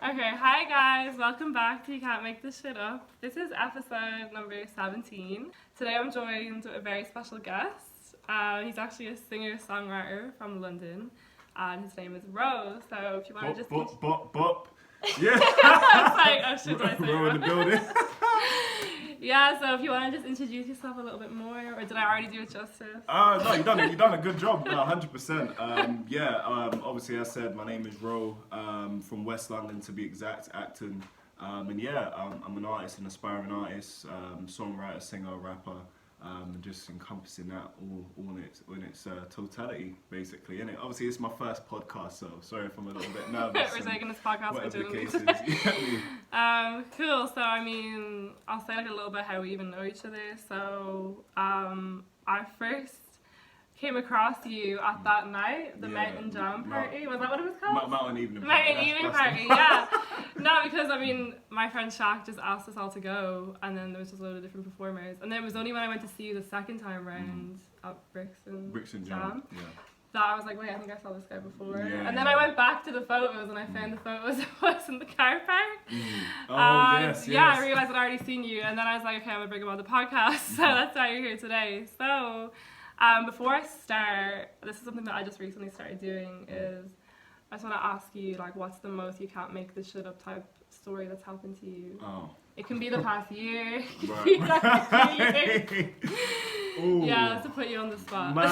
Okay, hi guys, welcome back to You Can't Make This Shit Up. This is episode number 17. Today I'm joined with a very special guest. He's actually a singer-songwriter from London, and his name is Rose. So if you want to just... Bop. Yeah. I was like, oh shit, did I say Row in the building. Yeah, so if you want to just introduce yourself a little bit more, or did I already do it justice? No, you've done a good job, 100%. Obviously, as I said, my name is Ro, from West London to be exact, Acton. I'm an artist, an aspiring artist, songwriter, singer, rapper, just encompassing that all in its totality, basically. And obviously, it's my first podcast, so sorry if I'm a little bit nervous. We're taking this podcast whatever the case today. is. Cool. So, I'll say like a little bit how we even know each other. So, I first came across you at that night, the Mountain Jam Party. Was that what it was called? Mountain Evening Party. Mountain Evening Party, yeah. No, because my friend Shaq just asked us all to go, and then there was just a load of different performers. And then it was only when I went to see you the second time round at Brixton Jam. Yeah. That I was like, wait, I think I saw this guy before. Yeah, and then I went back to the photos and I found the photos of us in the car park. Yes. Yeah, I realised I'd already seen you. And then I was like, okay, I'm going to bring him on the podcast. So that's why you're here today. So before I start, this is something that I just recently started doing, is I just want to ask you, like, what's the most you can't make this shit up type story that's happened to you? Oh. It can be the past year. Right. Yeah, that's to put you on the spot. Man.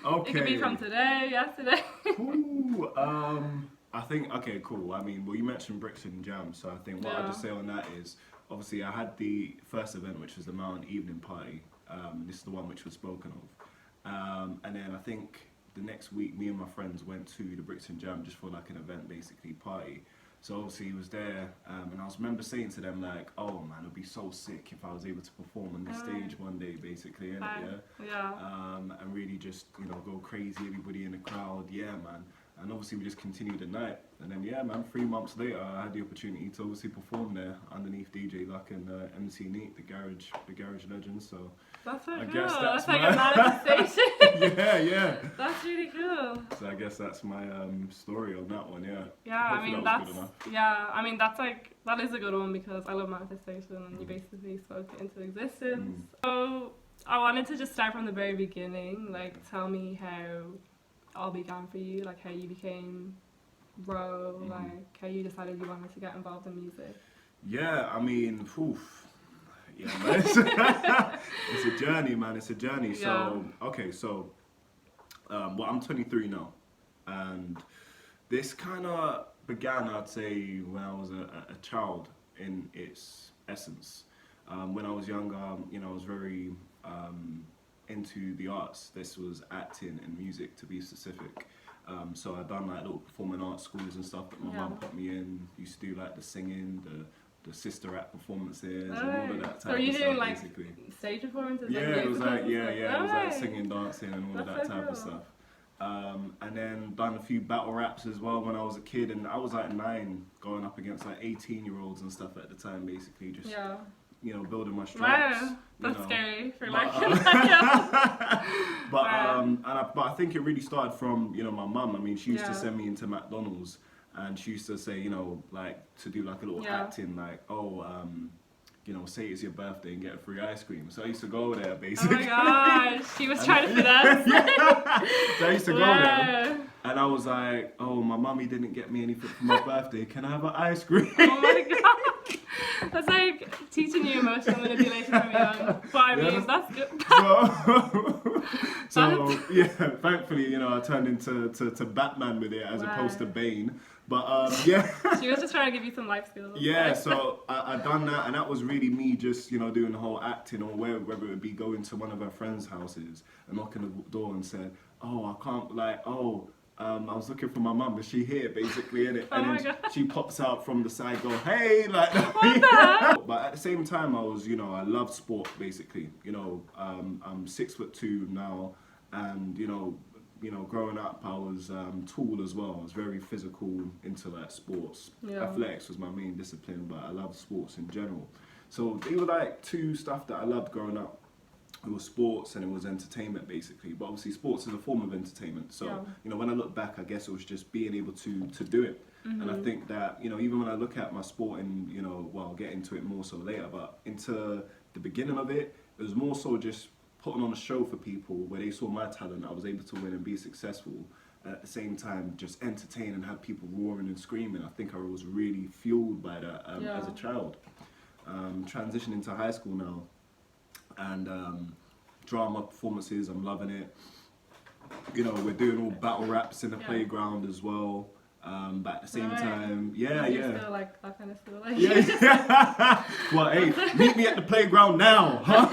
Okay. It could be from today, yesterday. Ooh, I think, okay, cool. Well, you mentioned Brixton Jam, so I think what I'll just say on that is, obviously, I had the first event, which was the Mountain Evening Party. This is the one which was spoken of. And then I think the next week, me and my friends went to the Brixton Jam just for like an event, basically, party. So obviously he was there, and I remember saying to them like, "Oh man, it'd be so sick if I was able to perform on this stage one day, basically, innit, and really just go crazy, everybody in the crowd, yeah, man." And obviously we just continued the night, and then 3 months later I had the opportunity to obviously perform there underneath DJ Luck and MC Neat, the garage legend. So that's so I cool. guess That's like a manifestation. yeah. That's really cool. So I guess that's my story on that one. Yeah, Hopefully that was good enough. that is a good one because I love manifestation and you basically spoke it into existence. So I wanted to just start from the very beginning. Like, tell me how all began for you, like how you became Ro, like how you decided you wanted to get involved in music. Yeah, man, it's a journey, man. It's a journey. Yeah. So, I'm 23 now, and this kind of began, I'd say, when I was a child in its essence. When I was younger, I was very into the arts. This was acting and music, to be specific. So I'd done like little performing arts schools and stuff that my mum put me in. Used to do like the singing, the sister act performances, and all of that type of stuff. So are you doing like basically stage performances? Yeah, it was like it was like Nice. singing, dancing, and all of that type of stuff. And then done a few battle raps as well when I was a kid, and I was like 9, going up against like 18-year-olds and stuff at the time, basically just building my stripes. Wow, that's scary for like. But I think it really started from my mum. She used to send me into McDonald's, and she used to say like to do like a little acting, like say it's your birthday and get a free ice cream. So I used to go there basically. Oh my gosh, she was trying to finesse. So I used to go there, and I was like, oh, my mummy didn't get me anything for my birthday. Can I have an ice cream? Oh my god. That's like teaching you emotional manipulation from young. But that's good. So thankfully, I turned into Batman with it as opposed to Bane. But She was just trying to give you some life skills. Yeah, so I done that, and that was really me just, doing the whole acting, or whether it would be going to one of her friends' houses and knocking the door and saying, oh, I can't, I was looking for my mum, is she here, basically, innit? And then she pops out from the side, go, hey, like, what the heck? But at the same time, I was, I love sport, basically. I'm 6'2" now, and, growing up, I was tall as well. I was very physical, into like sports. Athletics was my main discipline, but I love sports in general. So they were like two stuff that I loved growing up. it was sports and it was entertainment basically. But obviously sports is a form of entertainment. So, you know, when I look back, I guess it was just being able to do it. And I think that, you know, even when I look at my sport and, you know, well, I'll get into it more so later, but into the beginning of it, it was more so just putting on a show for people where they saw my talent. I was able to win and be successful. And at the same time, just entertain and have people roaring and screaming. I think I was really fueled by that as a child. Transitioning to high school now. And drama performances, I'm loving it. You know, we're doing all battle raps in the playground as well. But at the same time, You're still like that kind of still like. Yeah. Well, hey, meet me at the playground now, huh?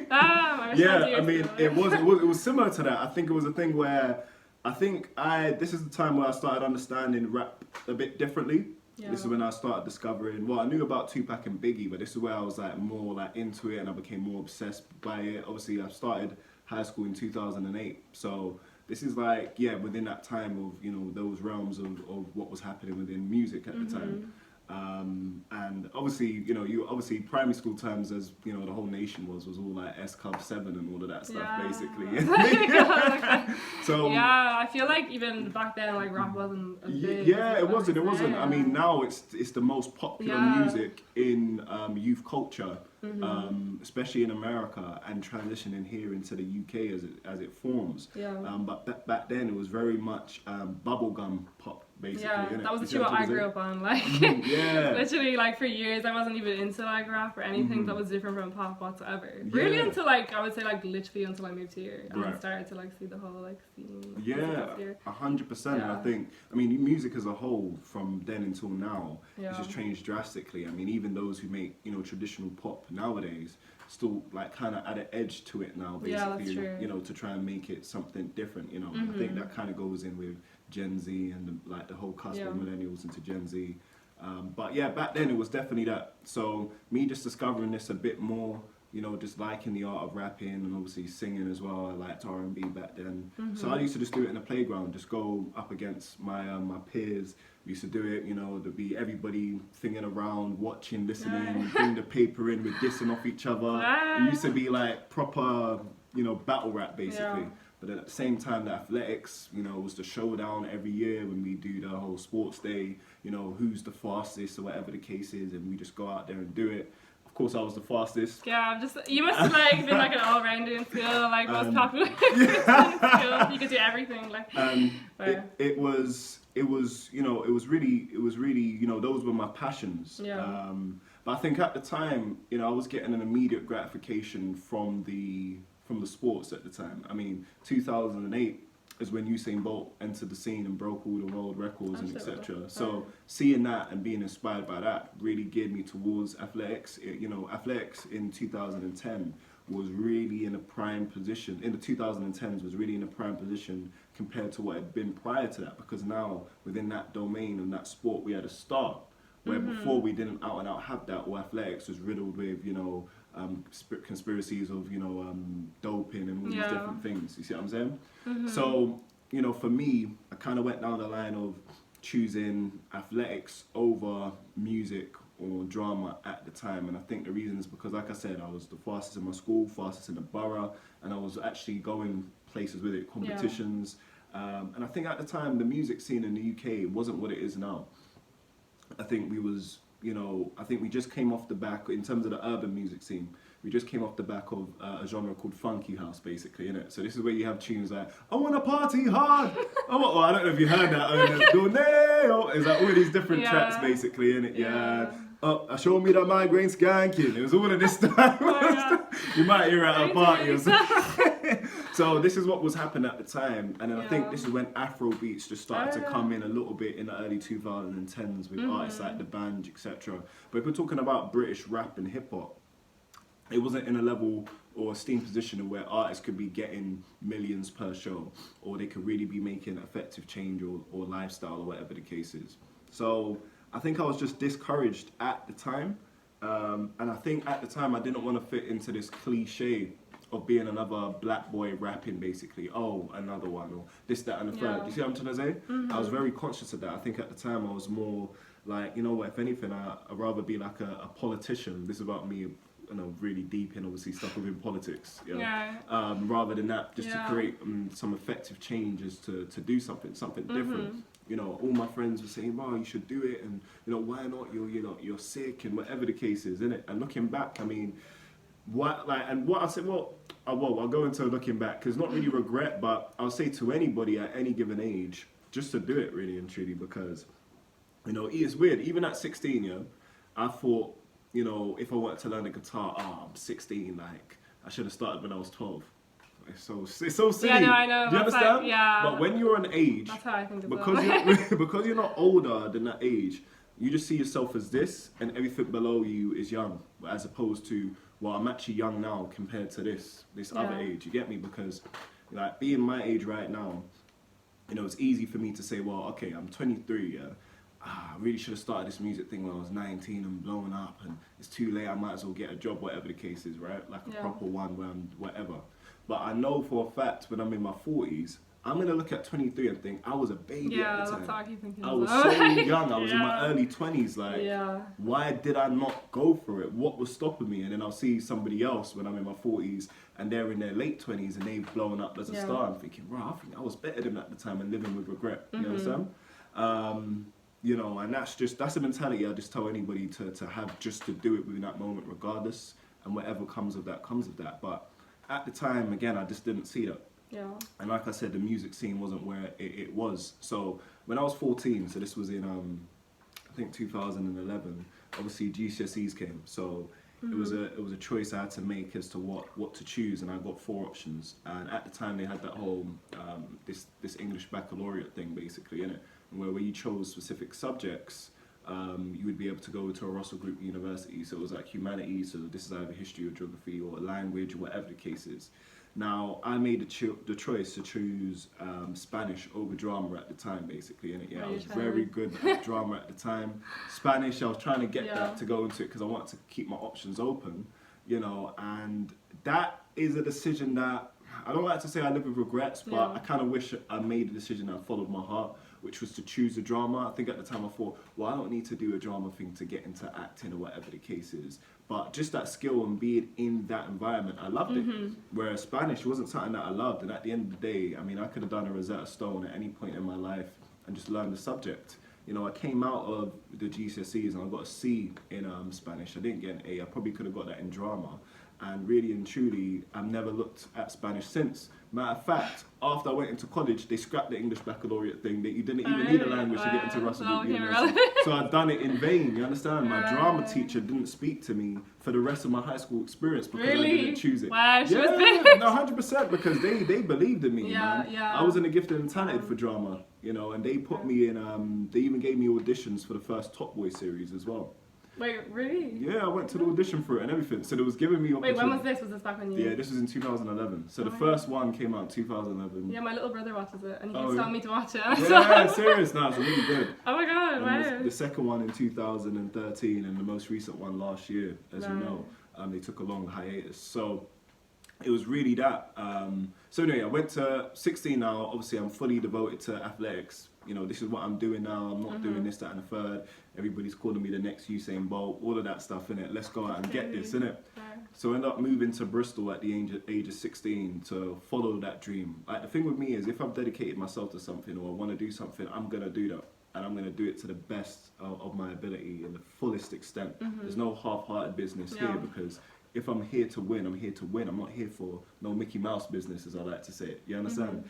I mean, it was similar to that. I think it was a thing where this is the time where I started understanding rap a bit differently. Yeah. This is when I started discovering, well, I knew about Tupac and Biggie, but this is where I was like more like into it and I became more obsessed by it. Obviously, I started high school in 2008, so this is like, within that time of, you know, those realms of what was happening within music at the time. And obviously, you know, primary school times, as you know, the whole nation was all like S Club 7 and all of that stuff, basically. So I feel like even back then, like rap wasn't a big. It wasn't. I mean, now it's the most popular music in youth culture, especially in America, and transitioning here into the UK as it forms. But back then it was very much bubblegum pop. Basically, that was what I grew up on. Like, literally, like for years, I wasn't even into like rap or anything that was different from pop whatsoever. Really, until like I would say like literally until I moved here and I started to like see the whole like scene. 100%. I mean, music as a whole from then until now, it's just changed drastically. I mean, even those who make, you know, traditional pop nowadays still like kind of add an edge to it now, basically, you know, to try and make it something different. You know, I think that kind of goes in with Gen Z and the whole cusp of millennials into Gen Z. But back then it was definitely that. So me just discovering this a bit more, you know, just liking the art of rapping and obviously singing as well. I liked R&B back then. So I used to just do it in the playground, just go up against my peers. We used to do it, you know, there'd be everybody singing around, watching, listening, bring the paper in, we're dissing off each other. It used to be like proper, you know, battle rap basically. But at the same time, the athletics, you know, was the showdown every year when we do the whole sports day, you know, who's the fastest or whatever the case is, and we just go out there and do it. Of course, I was the fastest. You must have like been like an all-rounder in school, like most popular in school. You could do everything, like. It was, you know, it was really, you know, those were my passions. But I think at the time, you know, I was getting an immediate gratification from the sports at the time. I mean, 2008 is when Usain Bolt entered the scene and broke all the world records and etc. So seeing that and being inspired by that really geared me towards athletics. You know, athletics in 2010 was really in a prime position. In the 2010s was really in a prime position compared to what had been prior to that, because now within that domain and that sport we had a start where before we didn't out and out have that, or athletics was riddled with, you know, conspiracies of, you know, doping and all these different things. You see what I'm saying? So, you know, for me, I kind of went down the line of choosing athletics over music or drama at the time. And I think the reason is because, like I said, I was the fastest in my school, fastest in the borough, and I was actually going places with it, competitions. And I think at the time, the music scene in the UK wasn't what it is now. I think we just came off the back, in terms of the urban music scene, we just came off the back of a genre called funky house, basically, innit? So this is where you have tunes like, I wanna party hard! I don't know if you heard that, it's like all these different tracks, basically, innit? Show me that migraine skanking. It was all of this stuff. You might hear it at a party or something. So this is what was happening at the time, and then I think this is when Afro beats just started to come in a little bit in the early 2010s with artists like The Band, etc. But if we're talking about British rap and hip hop, it wasn't in a level or a steam position where artists could be getting millions per show, or they could really be making effective change or lifestyle or whatever the case is. So I think I was just discouraged at the time, and I think at the time I didn't want to fit into this cliche of being another black boy rapping, basically. Oh, another one, or this, that, and the third. You see what I'm trying to say? I was very conscious of that. I think at the time I was more like, you know what, if anything, I'd rather be like a politician. This is about me really deep in obviously stuff within politics. You know? Yeah. Rather than that, just to create some effective changes to do something different. You know, all my friends were saying, "Wow, you should do it," and you know, why not? You're sick, and whatever the case is, innit? And looking back, I mean, what I said, I'll go into looking back because not really regret, but I'll say to anybody at any given age, just to do it really and truly, because you know, it's weird. Even at 16, I thought, you know, if I wanted to learn a guitar, I'm 16, like I should have started when I was 12. It's so silly. Yeah, no, I know. Do you understand? Like, yeah. But when you're an age, that's how I think because you're not older than that age, you just see yourself as this, and everything below you is young, as opposed to, well, I'm actually young now compared to this other age. You get me? Because like being my age right now, you know, it's easy for me to say, well, okay, I'm 23. I really should have started this music thing when I was 19 and blowing up, and it's too late. I might as well get a job, whatever the case is, right? Like a proper one, where I'm whatever. But I know for a fact when I'm in my 40s, I'm gonna look at 23 and think I was a baby at the time. That's how I keep thinking. I was so young. I was in my early 20s. Like, why did I not go for it? What was stopping me? And then I'll see somebody else when I'm in my 40s and they're in their late 20s and they've blown up as a star. I'm thinking, wow, I think I was better than at the time and living with regret. You understand? You know, and that's a mentality I just tell anybody to have, just to do it within that moment, regardless, and whatever comes of that comes of that. But at the time, again, I just didn't see that. Yeah. And like I said, the music scene wasn't where it was. So when I was 14, so this was in I think 2011. Obviously GCSEs came, so it was a choice I had to make as to what to choose, and I got 4 options. And at the time, they had that whole this English baccalaureate thing, basically, innit? Where you chose specific subjects, you would be able to go to a Russell Group university. So it was like humanities, so this is either history or geography or language or whatever the case is. Now, I made the choice to choose Spanish over drama at the time, basically. And I was very good at drama at the time. Spanish, I was trying to get that to go into it because I wanted to keep my options open, you know. And that is a decision that, I don't like to say I live with regrets, but I kind of wish I made a decision that followed my heart, which was to choose a drama. I think at the time I thought, well, I don't need to do a drama thing to get into acting or whatever the case is. But just that skill and being in that environment, I loved it. Whereas Spanish wasn't something that I loved. And at the end of the day, I mean, I could have done a Rosetta Stone at any point in my life and just learned the subject. You know, I came out of the GCSEs and I got a C in Spanish. I didn't get an A. I probably could have got that in drama. And really and truly, I've never looked at Spanish since. Matter of fact, after I went into college, they scrapped the English baccalaureate thing. That you didn't even need a language to get into Russell Group University. So I'd done it in vain, you understand? My drama teacher didn't speak to me for the rest of my high school experience because I didn't choose it. Wow, no, 100%, because they believed in me, man. I was in a gifted and talented for drama, you know, and they put me in, they even gave me auditions for the first Top Boy series as well. Wait, really? Yeah, I went to the audition for it and everything. So they was giving me Wait, when was this? Was this back when you... Yeah, this was in 2011. So the first one came out in 2011. Yeah, my little brother watches it and he keeps telling me to watch it. Yeah, serious now. It's really good. Oh my god, wow. The second one in 2013 and the most recent one last year, as you know. They took a long hiatus. So it was really that. So anyway, I went to 16 now. Obviously, I'm fully devoted to athletics. You know, this is what I'm doing now. I'm not doing this, that, and the third. Everybody's calling me the next Usain Bolt. All of that stuff, innit? Let's go out and get this, innit? So I ended up moving to Bristol at the age of 16 to follow that dream. Like, the thing with me is, if I've dedicated myself to something or I want to do something, I'm going to do that. And I'm going to do it to the best of my ability in the fullest extent. There's no half-hearted business here, because if I'm here to win, I'm here to win. I'm not here for no Mickey Mouse business, as I like to say it. You understand?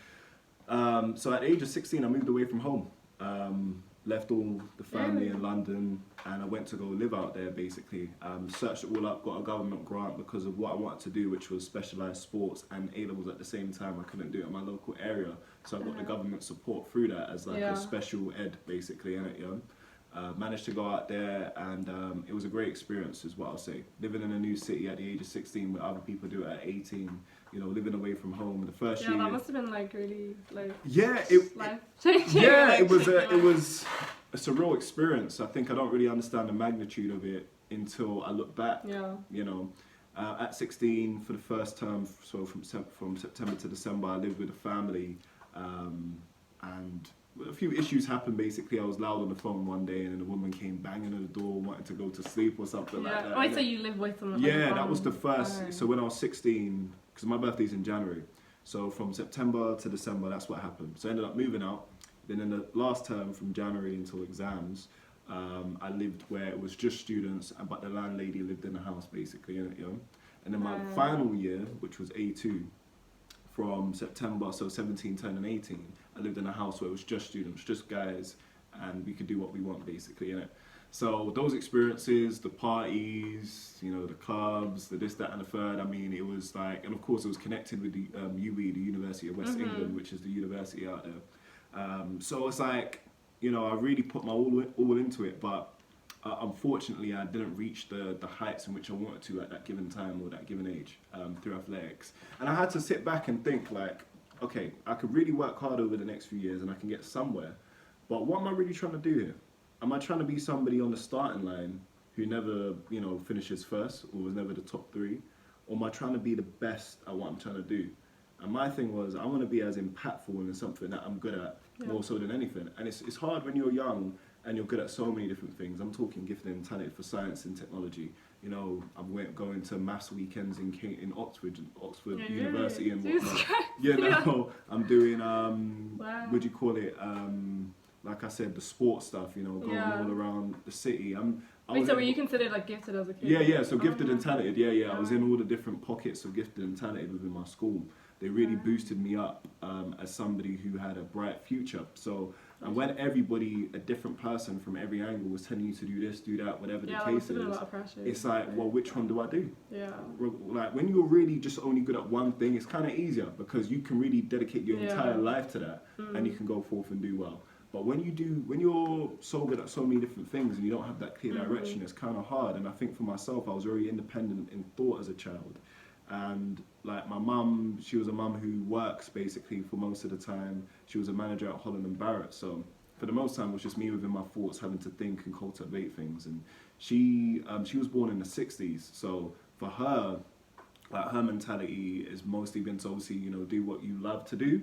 So at the age of 16, I moved away from home. Left all the family in London, and I went to go live out there, basically. Searched it all up, got a government grant because of what I wanted to do, which was specialised sports and A-levels at the same time. I couldn't do it in my local area, so I got the government support through that as like a special ed, basically, innit, you know? Managed to go out there, and it was a great experience, is what I'll say. Living in a new city at the age of 16 where other people do it at 18, you know, living away from home. The first year... Yeah, that must have been like really, like... Yeah, life-changing. Yeah, it was a surreal experience. I think I don't really understand the magnitude of it until I look back. Yeah. You know, at 16, for the first term, so from September to December, I lived with a family, and a few issues happened. Basically, I was loud on the phone one day, and then a woman came banging on the door, wanting to go to sleep or something like that. Wait, so you live with someone? Yeah, that was the first. So when I was 16, because my birthday's in January, so from September to December, that's what happened. So I ended up moving out. Then in the last term, from January until exams, I lived where it was just students, but the landlady lived in the house, basically, you know. And then my final year, which was A2, from September, so 17 turning 18, I lived in a house where it was just students, just guys, and we could do what we want, basically, innit? So those experiences, the parties, you know, the clubs, the this, that, and the third, I mean, it was like, and of course it was connected with the UE, the University of West England, which is the university out there. So it's like, you know, I really put my all into it, but unfortunately I didn't reach the heights in which I wanted to at that given time or that given age through athletics. And I had to sit back and think like, okay, I could really work hard over the next few years and I can get somewhere, but what am I really trying to do here? Am I trying to be somebody on the starting line who never, you know, finishes first or was never the top 3? Or am I trying to be the best at what I'm trying to do? And my thing was, I want to be as impactful in something that I'm good at, more so than anything. And it's hard when you're young and you're good at so many different things. I'm talking gifted and talented for science and technology. You know, I'm going to maths weekends in Oxford University and whatnot. I'm doing, what do you call it? Like I said, the sports stuff, you know, going all around the city. So were you considered like gifted as a kid? Yeah, so gifted and talented, I was in all the different pockets of gifted and talented within my school. They really boosted me up as somebody who had a bright future. So, and when everybody, a different person from every angle was telling you to do this, do that, whatever the case is, it's like, well, which one do I do? Yeah. Like when you're really just only good at one thing, it's kind of easier because you can really dedicate your entire life to that and you can go forth and do well. But when you're so good at so many different things and you don't have that clear direction, it's kind of hard. And I think for myself, I was very independent in thought as a child. And like my mum, she was a mum who works basically for most of the time. She was a manager at Holland and Barrett. So for the most time, it was just me within my thoughts, having to think and cultivate things. And she was born in the 60s. So for her, like her mentality is mostly been to obviously, you know, do what you love to do.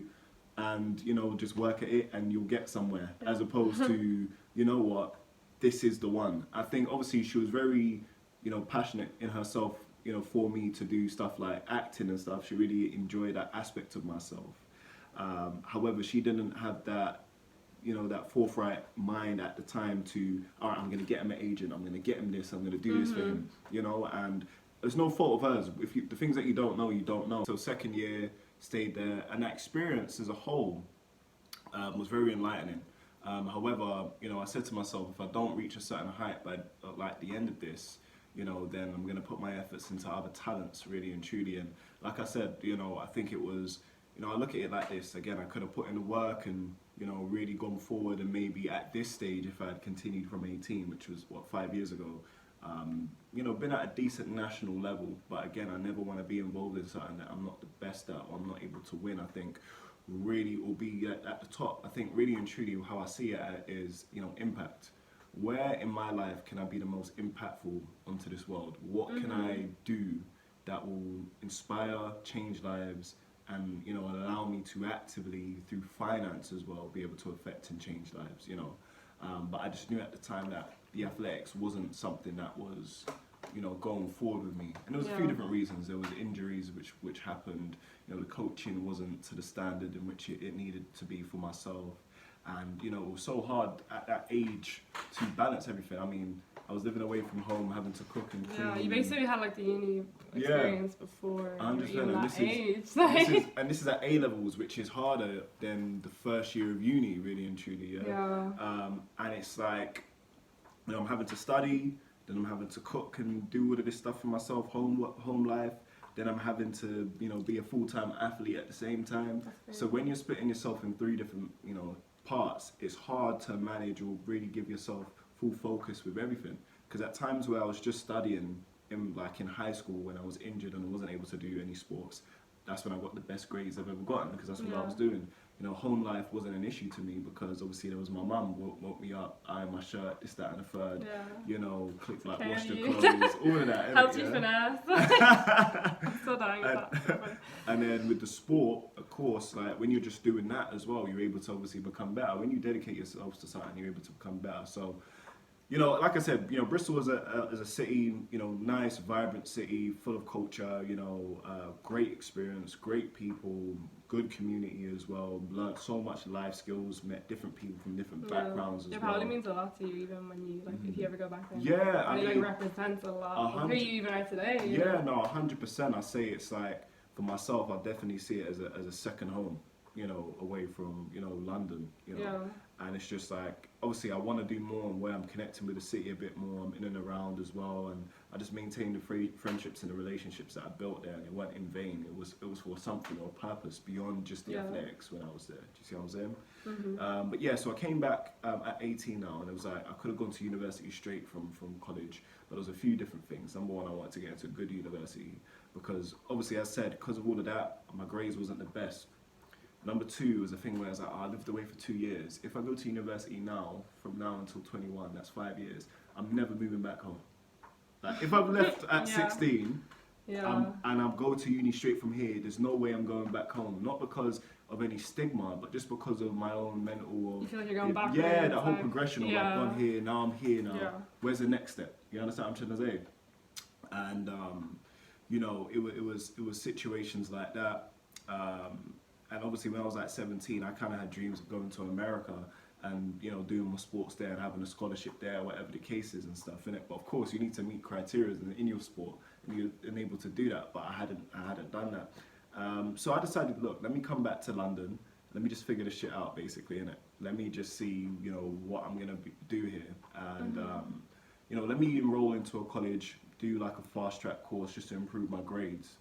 And, you know, just work at it and you'll get somewhere, as opposed to, you know what, this is the one. I think obviously she was very, you know, passionate in herself, you know, for me to do stuff like acting and stuff. She really enjoyed that aspect of myself. However, she didn't have that, you know, that forthright mind at the time to, all right, I'm going to get him an agent, I'm going to get him this, I'm going to do this for him, you know, and there's no fault of hers. The things that you don't know, you don't know. So second year, stayed there, and that experience as a whole was very enlightening. However, you know, I said to myself, if I don't reach a certain height by like the end of this, you know, then I'm going to put my efforts into other talents, really and truly. And like I said, you know, I think it was, you know, I look at it like this. Again, I could have put in the work and, you know, really gone forward, and maybe at this stage, if I had continued from 18, which was, 5 years ago, you know, been at a decent national level. But again, I never want to be involved in something that I'm not the best at or I'm not able to win. I think really will be at the top. I think really and truly how I see it is, you know, impact. Where in my life can I be the most impactful onto this world? What can I do that will inspire, change lives, and, you know, allow me to actively, through finance as well, be able to affect and change lives, you know. But I just knew at the time that the athletics wasn't something that was, you know, going forward with me. And there was a few different reasons. There was injuries which happened. You know, the coaching wasn't to the standard in which it needed to be for myself. And, you know, it was so hard at that age to balance everything. I mean, I was living away from home, having to cook and clean. Yeah, you basically had like the uni experience before even that age. This is at A levels, which is harder than the first year of uni, really and truly. And it's like, you know, I'm having to study, then I'm having to cook and do all of this stuff for myself, home life. Then I'm having to, you know, be a full-time athlete at the same time. So when you're splitting yourself in 3 different, you know, parts, it's hard to manage or really give yourself full focus with everything. Because at times where I was just studying, in high school when I was injured and I wasn't able to do any sports, that's when I got the best grades I've ever gotten, because that's what I was doing. home life wasn't an issue to me because obviously there was my mum woke me up, iron my shirt, this, that, and the third. Yeah. Click like wash the clothes, all of that. Helped you finesse. I'm still dying with that. And then with the sport, of course, like when you're just doing that as well, you're able to obviously become better. When you dedicate yourself to something, you're able to become better. So, like I said, Bristol is a city, nice, vibrant city, full of culture, great experience, great people, good community as well. Learned so much life skills, met different people from different backgrounds as well. It probably means a lot to you even when you, if you ever go back there. Yeah, I mean, it represents a lot of who you even are today. Yeah, no, 100%. I say it's like, for myself, I definitely see it as a second home, away from, London, And it's just like, obviously I want to do more and where I'm connecting with the city a bit more. I'm in and around as well, and I just maintain the friendships and the relationships that I built there, and it wasn't in vain. It was for something or a purpose beyond just the athletics when I was there. Do you see what I'm saying? Mm-hmm. But yeah, so I came back at 18 now, and it was like I could have gone to university straight from college, but there was a few different things. Number one, I wanted to get into a good university because obviously, as I said, because of all of that, my grades wasn't the best. Number two was a thing where I was like, I lived away for 2 years. If I go to university now, from now until 21, that's 5 years, I'm never moving back home. Like, if I've left at 16, and I'm going to uni straight from here, there's no way I'm going back home. Not because of any stigma, but just because of my own mental... You feel like you're going back. Yeah, that whole progression of I've gone here, now I'm here now. Yeah. Where's the next step? You understand what I'm trying to say? And, it was situations like that. And obviously when I was like 17, I kind of had dreams of going to America and, doing my sports there and having a scholarship there, whatever the case is and stuff, innit? But of course you need to meet criteria in your sport and you're unable to do that, but I hadn't done that. So I decided, look, let me come back to London, let me just figure this shit out basically, innit? Let me just see, what I'm gonna do here. And, let me enroll into a college, do like a fast track course just to improve my grades.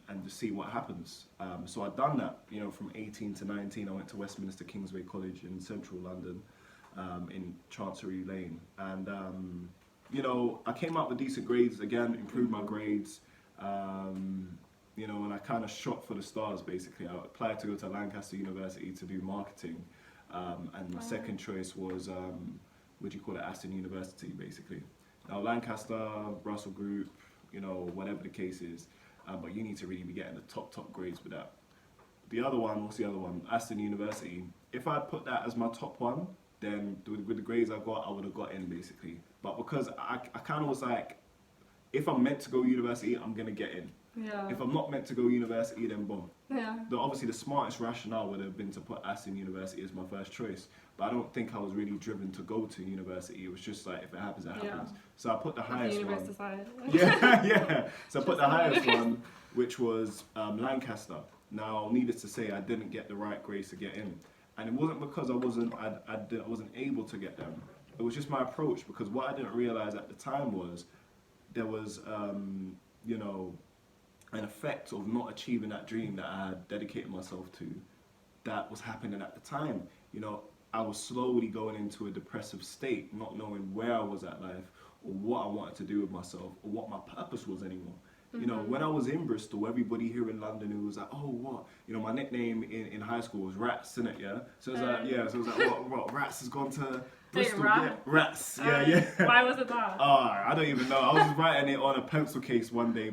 And to see what happens. So I'd done that, from 18 to 19, I went to Westminster Kingsway College in central London, in Chancery Lane. And, I came out with decent grades, again, improved my grades, and I kind of shot for the stars, basically. I applied to go to Lancaster University to do marketing, and my second choice was, Aston University, basically. Now, Lancaster, Russell Group, whatever the case is, but you need to really be getting the top grades with that. The other one, what's the other one? Aston University. If I put that as my top one, then with the grades I got, I would have got in basically. But because I kind of was like, if I'm meant to go university, I'm gonna get in. Yeah. If I'm not meant to go university, then boom. Yeah. Obviously the smartest rationale would have been to put Aston University as my first choice. But I don't think I was really driven to go to university. It was just like, if it happens, it happens. So I put the highest one. Yeah. So I put the highest one, which was Lancaster. Now, needless to say, I didn't get the right grades to get in. And it wasn't because I wasn't able to get them. It was just my approach, because what I didn't realize at the time was there was, an effect of not achieving that dream that I had dedicated myself to that was happening at the time. I was slowly going into a depressive state, not knowing where I was at life or what I wanted to do with myself or what my purpose was anymore. When I was in Bristol, everybody here in London who was like, oh, what? My nickname in high school was Rats, innit, yeah? So it was like, what, Rats has gone to Bristol? Yeah, Rats, yeah. Why was it that? I don't even know. I was just writing it on a pencil case one day,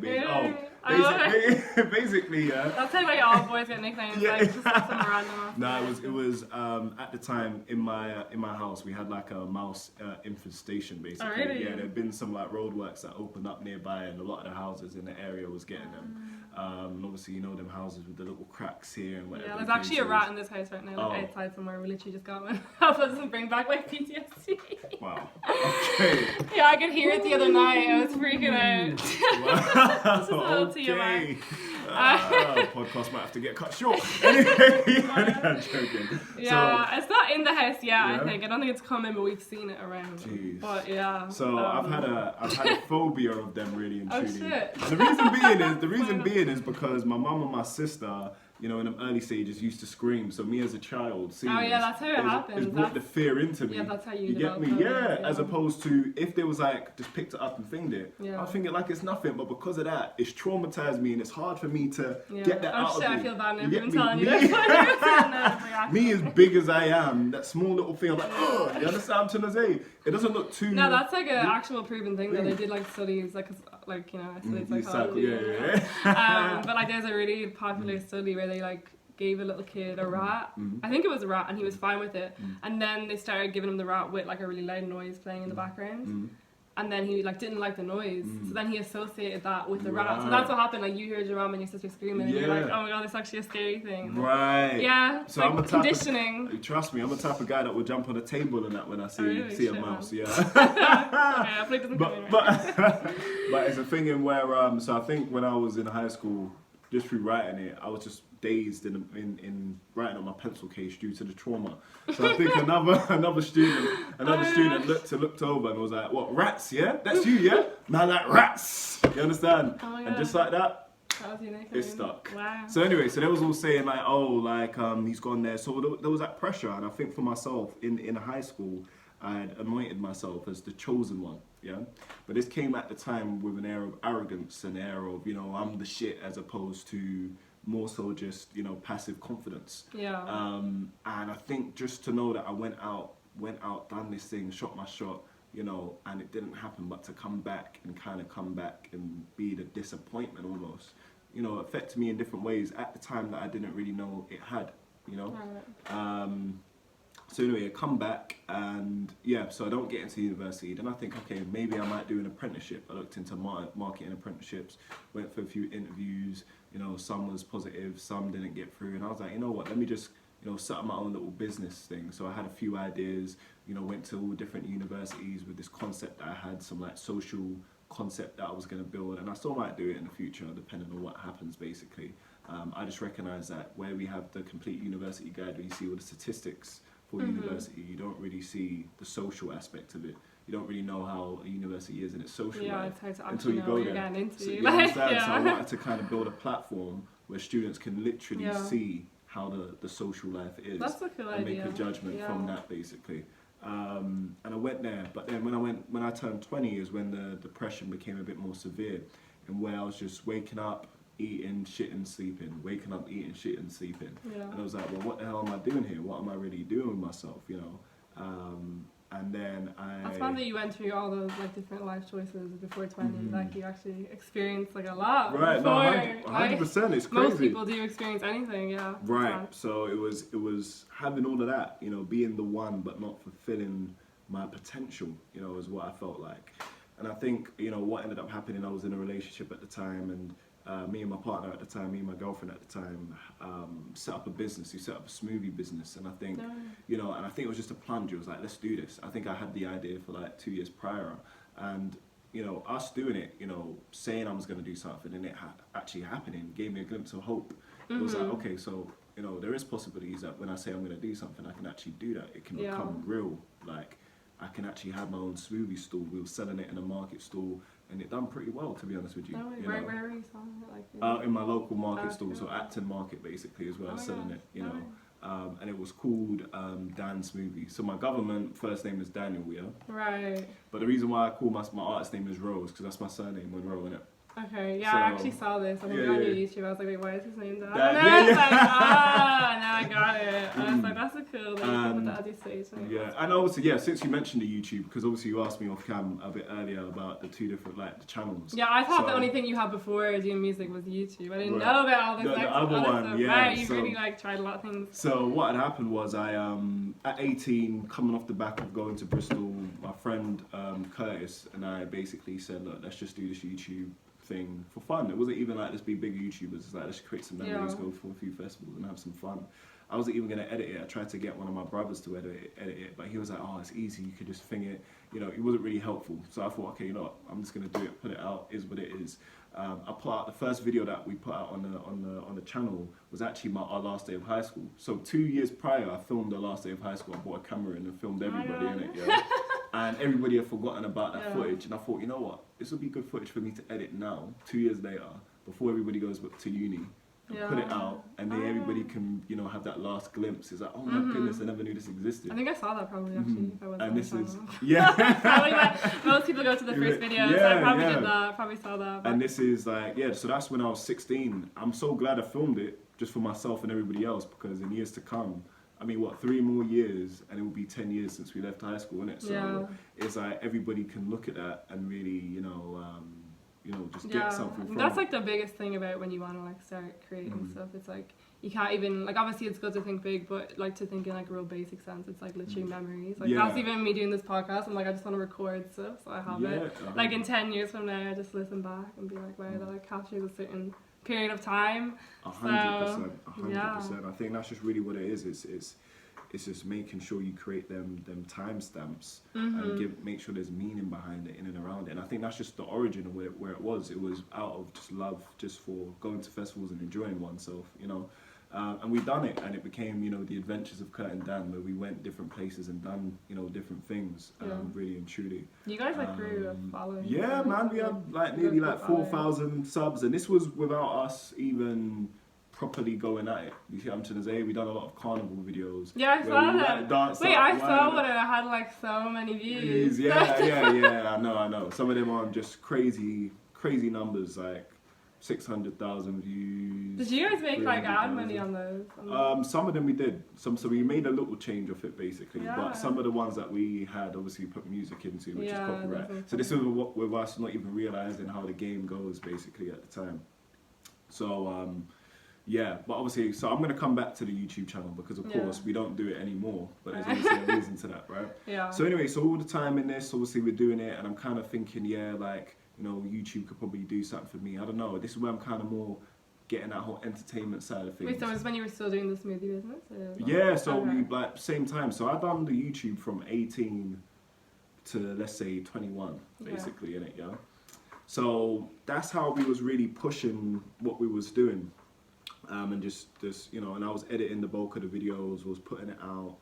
basically, yeah. That's how like all boys get nicknames, like just some random. No, it was at the time in my house we had like a mouse infestation basically. Oh, really? Yeah, there'd been some like roadworks that opened up nearby, and a lot of the houses in the area was getting them. And obviously them houses with the little cracks here and whatever. Yeah, there's actually a rat in this house right now, like outside somewhere. We literally just got one. That doesn't bring back my PTSD. Wow. Okay. Yeah, I could hear it the other night. I was freaking out. Wow. Just a little TMI. Podcast might have to get cut short. Anyway, I'm joking. Yeah, it's not in the house yet. I think. I don't think it's coming, but we've seen it around. Jeez. But yeah. So I've had a phobia of them, really and truly. Oh shit. And the reason being is because my mum and my sister you know, in the early stages used to scream. So me as a child, seeing that's how it happens. It's brought the fear into me. Yeah, that's how you get me. Yeah, as opposed to if they was like just picked it up and thinged it, I think it like it's nothing. But because of that, it's traumatized me, and it's hard for me to get that out of me. I feel bad now. You get me? Telling you Me as big as I am, that small little thing, I'm like, oh, you understand what I'm trying to say? It doesn't look too. No, that's like an actual proven thing that they did like studies, like you know, I studied psychology. But like there's a really popular study where they like gave a little kid a rat. I think it was a rat, and he was fine with it. And then they started giving him the rat with like a really loud noise playing in the background. And then he like didn't like the noise, so then he associated that with the rat. So that's what happened. Like you heard your mom and your sister screaming, and you're like, "Oh my god, it's actually a scary thing." Right. Yeah. So like I'm a conditioning. Trust me, I'm the type of guy that will jump on a table and that when I see a mouse. Yeah. Okay, doesn't but it's a thing in where so I think when I was in high school, just through writing it, I was just dazed in writing on my pencil case due to the trauma. So I think another student looked over and was like, "What, rats? Yeah, that's you, yeah? Man, like rats. You understand?" And just like that, it stuck. Wow. So anyway, so they was all saying like, "Oh, like he's gone there." So there was that pressure, and I think for myself in high school, I had anointed myself as the chosen one. Yeah, but this came at the time with an air of arrogance, an air of, you know, I'm the shit, as opposed to more so just, you know, passive confidence. Yeah. And I think just to know that I went out, done this thing, shot my shot, you know, and it didn't happen, but to come back and be the disappointment almost, you know, affected me in different ways at the time that I didn't really know it had, you know. Right. So anyway, I come back and so I don't get into university. Then I think, okay, maybe I might do an apprenticeship. I looked into marketing apprenticeships, went for a few interviews, you know, some was positive, some didn't get through. And I was like, you know what, let me just, you know, set up my own little business thing. So I had a few ideas, you know, went to all different universities with this concept that I had, some like social concept that I was going to build. And I still might do it in the future, depending on what happens, basically. I just recognize that where we have the complete university guide, where you see all the statistics for university, you don't really see the social aspect of it. You don't really know how a university is in its social life until you go there. So, you understand? So I wanted to kind of build a platform where students can literally see how the social life is. That's a cool and idea. Make a judgment from that, basically. And I went there, but then when I turned 20 is when the depression became a bit more severe, and where I was just waking up, eating, shitting, sleeping, waking up, eating, shitting, sleeping. And I was like, well, what the hell am I doing here? What am I really doing with myself, you know? And then That's fun that you went through all those like different life choices before 20. Like you actually experienced like a lot. Right, before, 100%. It's crazy. Most people do experience anything, yeah. Right. So it was having all of that, you know, being the one but not fulfilling my potential, you know, is what I felt like. And I think, you know, what ended up happening, I was in a relationship at the time, and me and my partner at the time, me and my girlfriend at the time, set up a business. We set up a smoothie business, and I think, you know, and I think it was just a plunge. It was like, let's do this. I think I had the idea for like 2 years prior, and you know, us doing it, you know, saying I was going to do something, and it actually happening gave me a glimpse of hope. It was like, okay, so you know, there is possibilities that when I say I'm going to do something, I can actually do that. It can become real. Like, I can actually have my own smoothie stall. We were selling it in a market stall, and it done pretty well, to be honest with you. Where are you selling it? Like in my local market stall, so Acton Market basically is where I was selling it, you know. And it was called Dan Smoothie. So my government first name is Daniel, yeah? Right. But the reason why I call my artist name is Rose, because that's my surname, Monroe, innit? Okay, yeah, so, I actually saw this. I think on your YouTube. I was like, wait, why is his name that? Dan? And I was like, now I got it. I was like, that's a cool thing to put that at this stage. Yeah, and obviously, since you mentioned the YouTube, because obviously you asked me off cam a bit earlier about the two different, like, the channels. Yeah, I thought the only thing you had before doing music was YouTube. I didn't know about all this the other one, stuff. yeah. Right, you really, like, tried a lot of things. So what had happened was I, at 18, coming off the back of going to Bristol, my friend Curtis and I basically said, look, let's just do this YouTube thing for fun. It wasn't even like, let's be big YouTubers. It's like, let's create some memories, go for a few festivals and have some fun. I wasn't even going to edit it. I tried to get one of my brothers to edit it, but he was like, oh, it's easy, you could just thing it. You know, it wasn't really helpful. So I thought, okay, you know what, I'm just going to do it, put it out, is what it is. I put out the first video that we put out on the channel was actually our last day of high school. So 2 years prior, I filmed the last day of high school. I bought a camera in and filmed everybody in it, yeah. And everybody had forgotten about that footage. And I thought, you know what, this would be good footage for me to edit now, 2 years later, before everybody goes to uni, and put it out, and then everybody can, you know, have that last glimpse. It's like, oh my goodness, I never knew this existed. I think I saw that probably actually. If I was And on this the is, channel. yeah. Probably most people go to the first video, so I probably did that, probably saw that. But. And this is like, yeah, so that's when I was 16. I'm so glad I filmed it just for myself and everybody else, because in years to come, I mean, what, 3 more years, and it will be 10 years since we left high school, innit? So it's like everybody can look at that and really, you know, just get something from That's it. like the biggest thing about when you want to like start creating stuff. It's like you can't even like, obviously it's good to think big, but like to think in like a real basic sense. It's like literally memories. Like that's even me doing this podcast. I'm like, I just want to record stuff, so I have it. Like in 10 years from now, I just listen back and be like, wow, that like captures a certain period of time. 100%. I think that's just really what it is. It's just making sure you create them timestamps and make sure there's meaning behind it, in and around it. And I think that's just the origin of where it was. It was out of just love, just for going to festivals and enjoying oneself, you know. And we done it, and it became, you know, the adventures of Kurt and Dan, where we went different places and done, you know, different things, really and truly. You guys like grew a following. Yeah, man, we had like nearly like 4,000 subs, and this was without us even properly going at it. You see what I'm trying to say? We done a lot of carnival videos. Yeah, I saw that. Like, wait, I saw one and it had like so many views. Yeah, I know. Some of them are just crazy numbers, like 600,000 views. Did you guys make like ad money on those? Some of them we did. So we made a little change of it basically. But some of the ones that we had obviously put music into, which is copyright. So this is with us not even realizing how the game goes basically at the time. So but obviously, so I'm going to come back to the YouTube channel because of course we don't do it anymore, but there's obviously a reason to that, right? Yeah. So anyway, so all the time in this, obviously we're doing it, and I'm kind of thinking, like, you know, YouTube could probably do something for me. I don't know. This is where I'm kind of more getting that whole entertainment side of things. Wait, so it was when you were still doing the smoothie business? Yeah, so we like same time. So I done the YouTube from 18 to let's say 21, basically, innit, yeah. So that's how we was really pushing what we was doing. And just you know, and I was editing the bulk of the videos, was putting it out,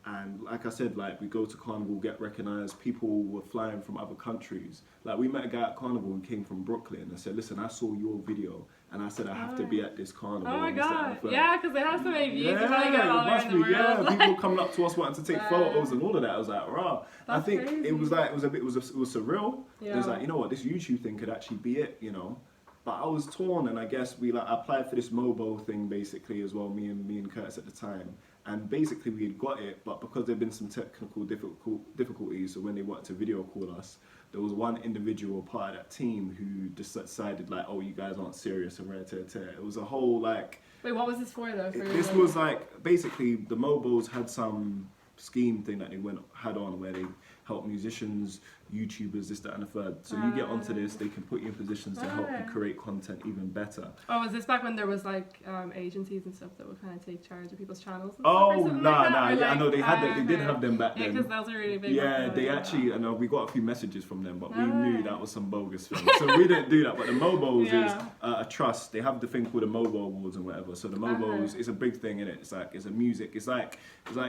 and like I said, like we go to Carnival, get recognised. People were flying from other countries. Like we met a guy at Carnival and came from Brooklyn. And I said, listen, I saw your video, and I said I have to be at this Carnival. Oh my god! Yeah, because they have so many views. Yeah, how you get all around the world. Yeah, people coming up to us wanting to take photos and all of that. I was like, wow. I think crazy. It was like it was surreal. Yeah. It was like, you know what, this YouTube thing could actually be it, you know. But I was torn, and I guess I applied for this Mobo thing basically as well, me and Curtis at the time. And basically we had got it, but because there'd been some technical difficulties, so when they wanted to video call us, there was one individual part of that team who just decided like, oh, you guys aren't serious, and it was a whole like... Wait, what was this for though? This was like, basically the Mobos had some scheme thing that they had on where they help musicians, YouTubers, this, that and the third. So you get onto this, they can put you in positions to help you create content even better. Oh, was this back when there was like agencies and stuff that would kind of take charge of people's channels? And I know they had they did have them back then. Yeah, because those are really big. Yeah, they actually, I know we got a few messages from them, but we knew that was some bogus thing. So we didn't do that. But the Mobos is a trust. They have the thing called the Mobo Awards and whatever. So the Mobos is a big thing in it. It's like it's a music. It's like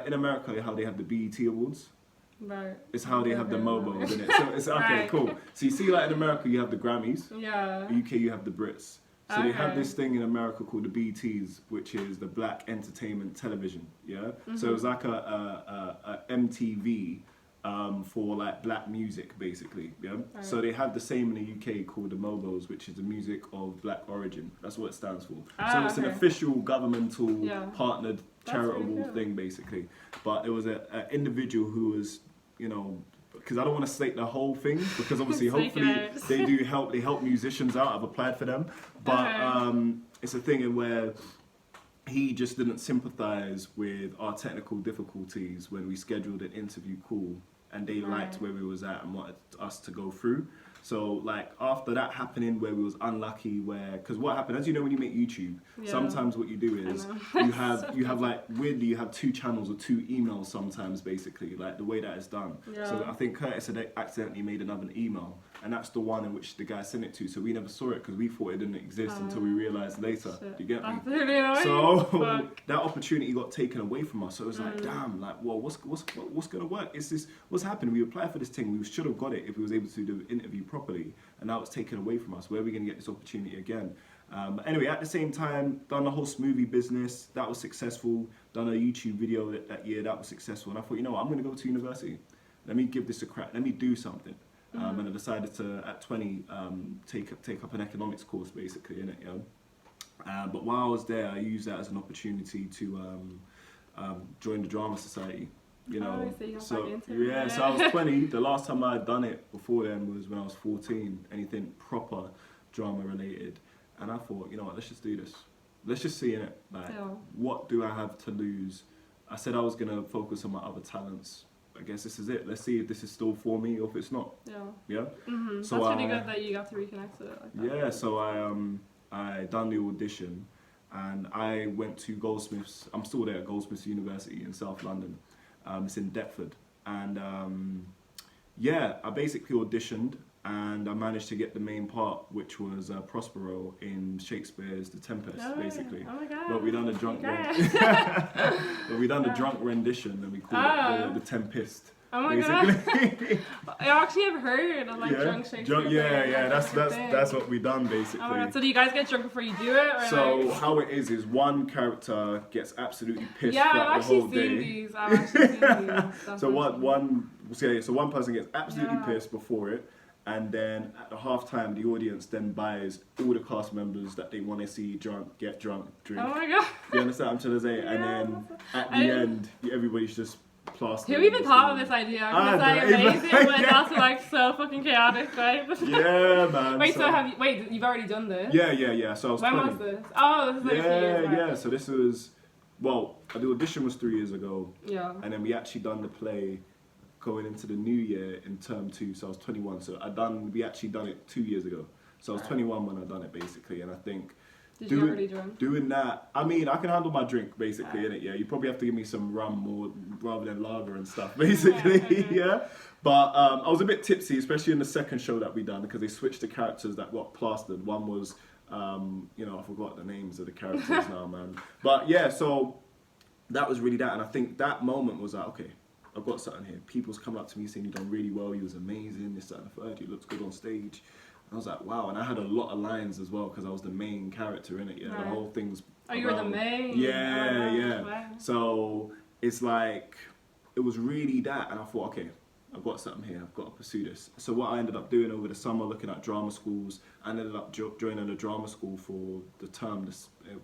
in America how they have the BET Awards. Right. It's how they have the Mobos in it. So it's okay, cool. So you see, like in America, you have the Grammys. Yeah. In the UK, you have the Brits. So they have this thing in America called the BETs, which is the Black Entertainment Television. Yeah. So it was like a MTV for like black music, basically. Yeah. Right. So they have the same in the UK called the Mobos, which is the music of black origin. That's what it stands for. So it's an official governmental partnered charitable thing, basically. But there was an individual who was, you know, because I don't want to state the whole thing, because obviously hopefully they help musicians out. I've applied for them, but it's a thing in where he just didn't sympathize with our technical difficulties when we scheduled an interview call, and they liked where we was at and wanted us to go through. So like after that happening where we was unlucky, because what happened, as you know, when you make YouTube, sometimes what you do is you have like weirdly you have 2 channels or 2 emails sometimes, basically, like the way that it's done. So I think Curtis had accidentally made another email, and that's the one in which the guy sent it to. So we never saw it because we thought it didn't exist until we realized later. Do you get me? That's really annoying. So that opportunity got taken away from us. So it was like, damn, like, well, what's gonna work? Is this what's happening? We applied for this thing. We should have got it if we was able to do the interview properly, and now it's taken away from us. Where are we going to get this opportunity again? But anyway, at the same time, done the whole smoothie business. That was successful. Done a YouTube video that year. That was successful. And I thought, you know what, I'm going to go to university. Let me give this a crack. Let me do something. And I decided to, at 20, take up an economics course, basically, innit, you know. But while I was there, I used that as an opportunity to join the drama society. You know, so I was 20. The last time I had done it before then was when I was 14. Anything proper drama related, and I thought, you know what, let's just do this. Let's just see it. Like, what do I have to lose? I said I was gonna focus on my other talents. I guess this is it. Let's see if this is still for me or if it's not. Yeah. So that's really good that you got to reconnect with it. Like that. Yeah. So I done the audition, and I went to Goldsmiths. I'm still there at Goldsmiths University in South London. It's in Deptford, and I basically auditioned, and I managed to get the main part, which was Prospero in Shakespeare's The Tempest, basically. Oh my god! But we done a drunk, drunk rendition, and we called it the Tempest. Oh my god! I actually have heard of like drunk Shakespeare. That's what we done basically. Oh my god! So do you guys get drunk before you do it? Or so like... how it is one character gets absolutely pissed I've throughout the whole day. I've actually seen these. So one person gets absolutely pissed before it, and then at the halftime, the audience then buys all the cast members that they want to see drunk, get drunk, drink. Oh my god! You understand what I'm trying to say? And then at the end, everybody's just plastered. Who even thought of this idea? It's like amazing, but it's also like so fucking chaotic, right? Yeah, man. Wait, you've already done this? Yeah. So I was 20. When was this? Oh, this is like a few years back. Yeah. So this was, the audition was 3 years ago. Yeah. And then we actually done the play going into the new year in term 2. So I was 21. So we actually done it 2 years ago. So I was 21 when I done it basically, and I think. Did you already drink? Doing that, I mean, I can handle my drink basically, innit? Yeah, you probably have to give me some rum rather than lager and stuff, basically. Yeah. But I was a bit tipsy, especially in the second show that we done, because they switched the characters that got plastered. One was, I forgot the names of the characters now, man. But yeah, so that was really that, and I think that moment was like, okay, I've got something here. People's come up to me saying, "You done really well. You was amazing. This, that, and the third. You looked good on stage." I was like, wow, and I had a lot of lines as well because I was the main character in it. Yeah, the whole thing's. Oh, you were the main. Yeah. Wow. So it's like it was really that, and I thought, okay, I've got something here. I've got to pursue this. So what I ended up doing over the summer, looking at drama schools, I ended up joining a drama school for the term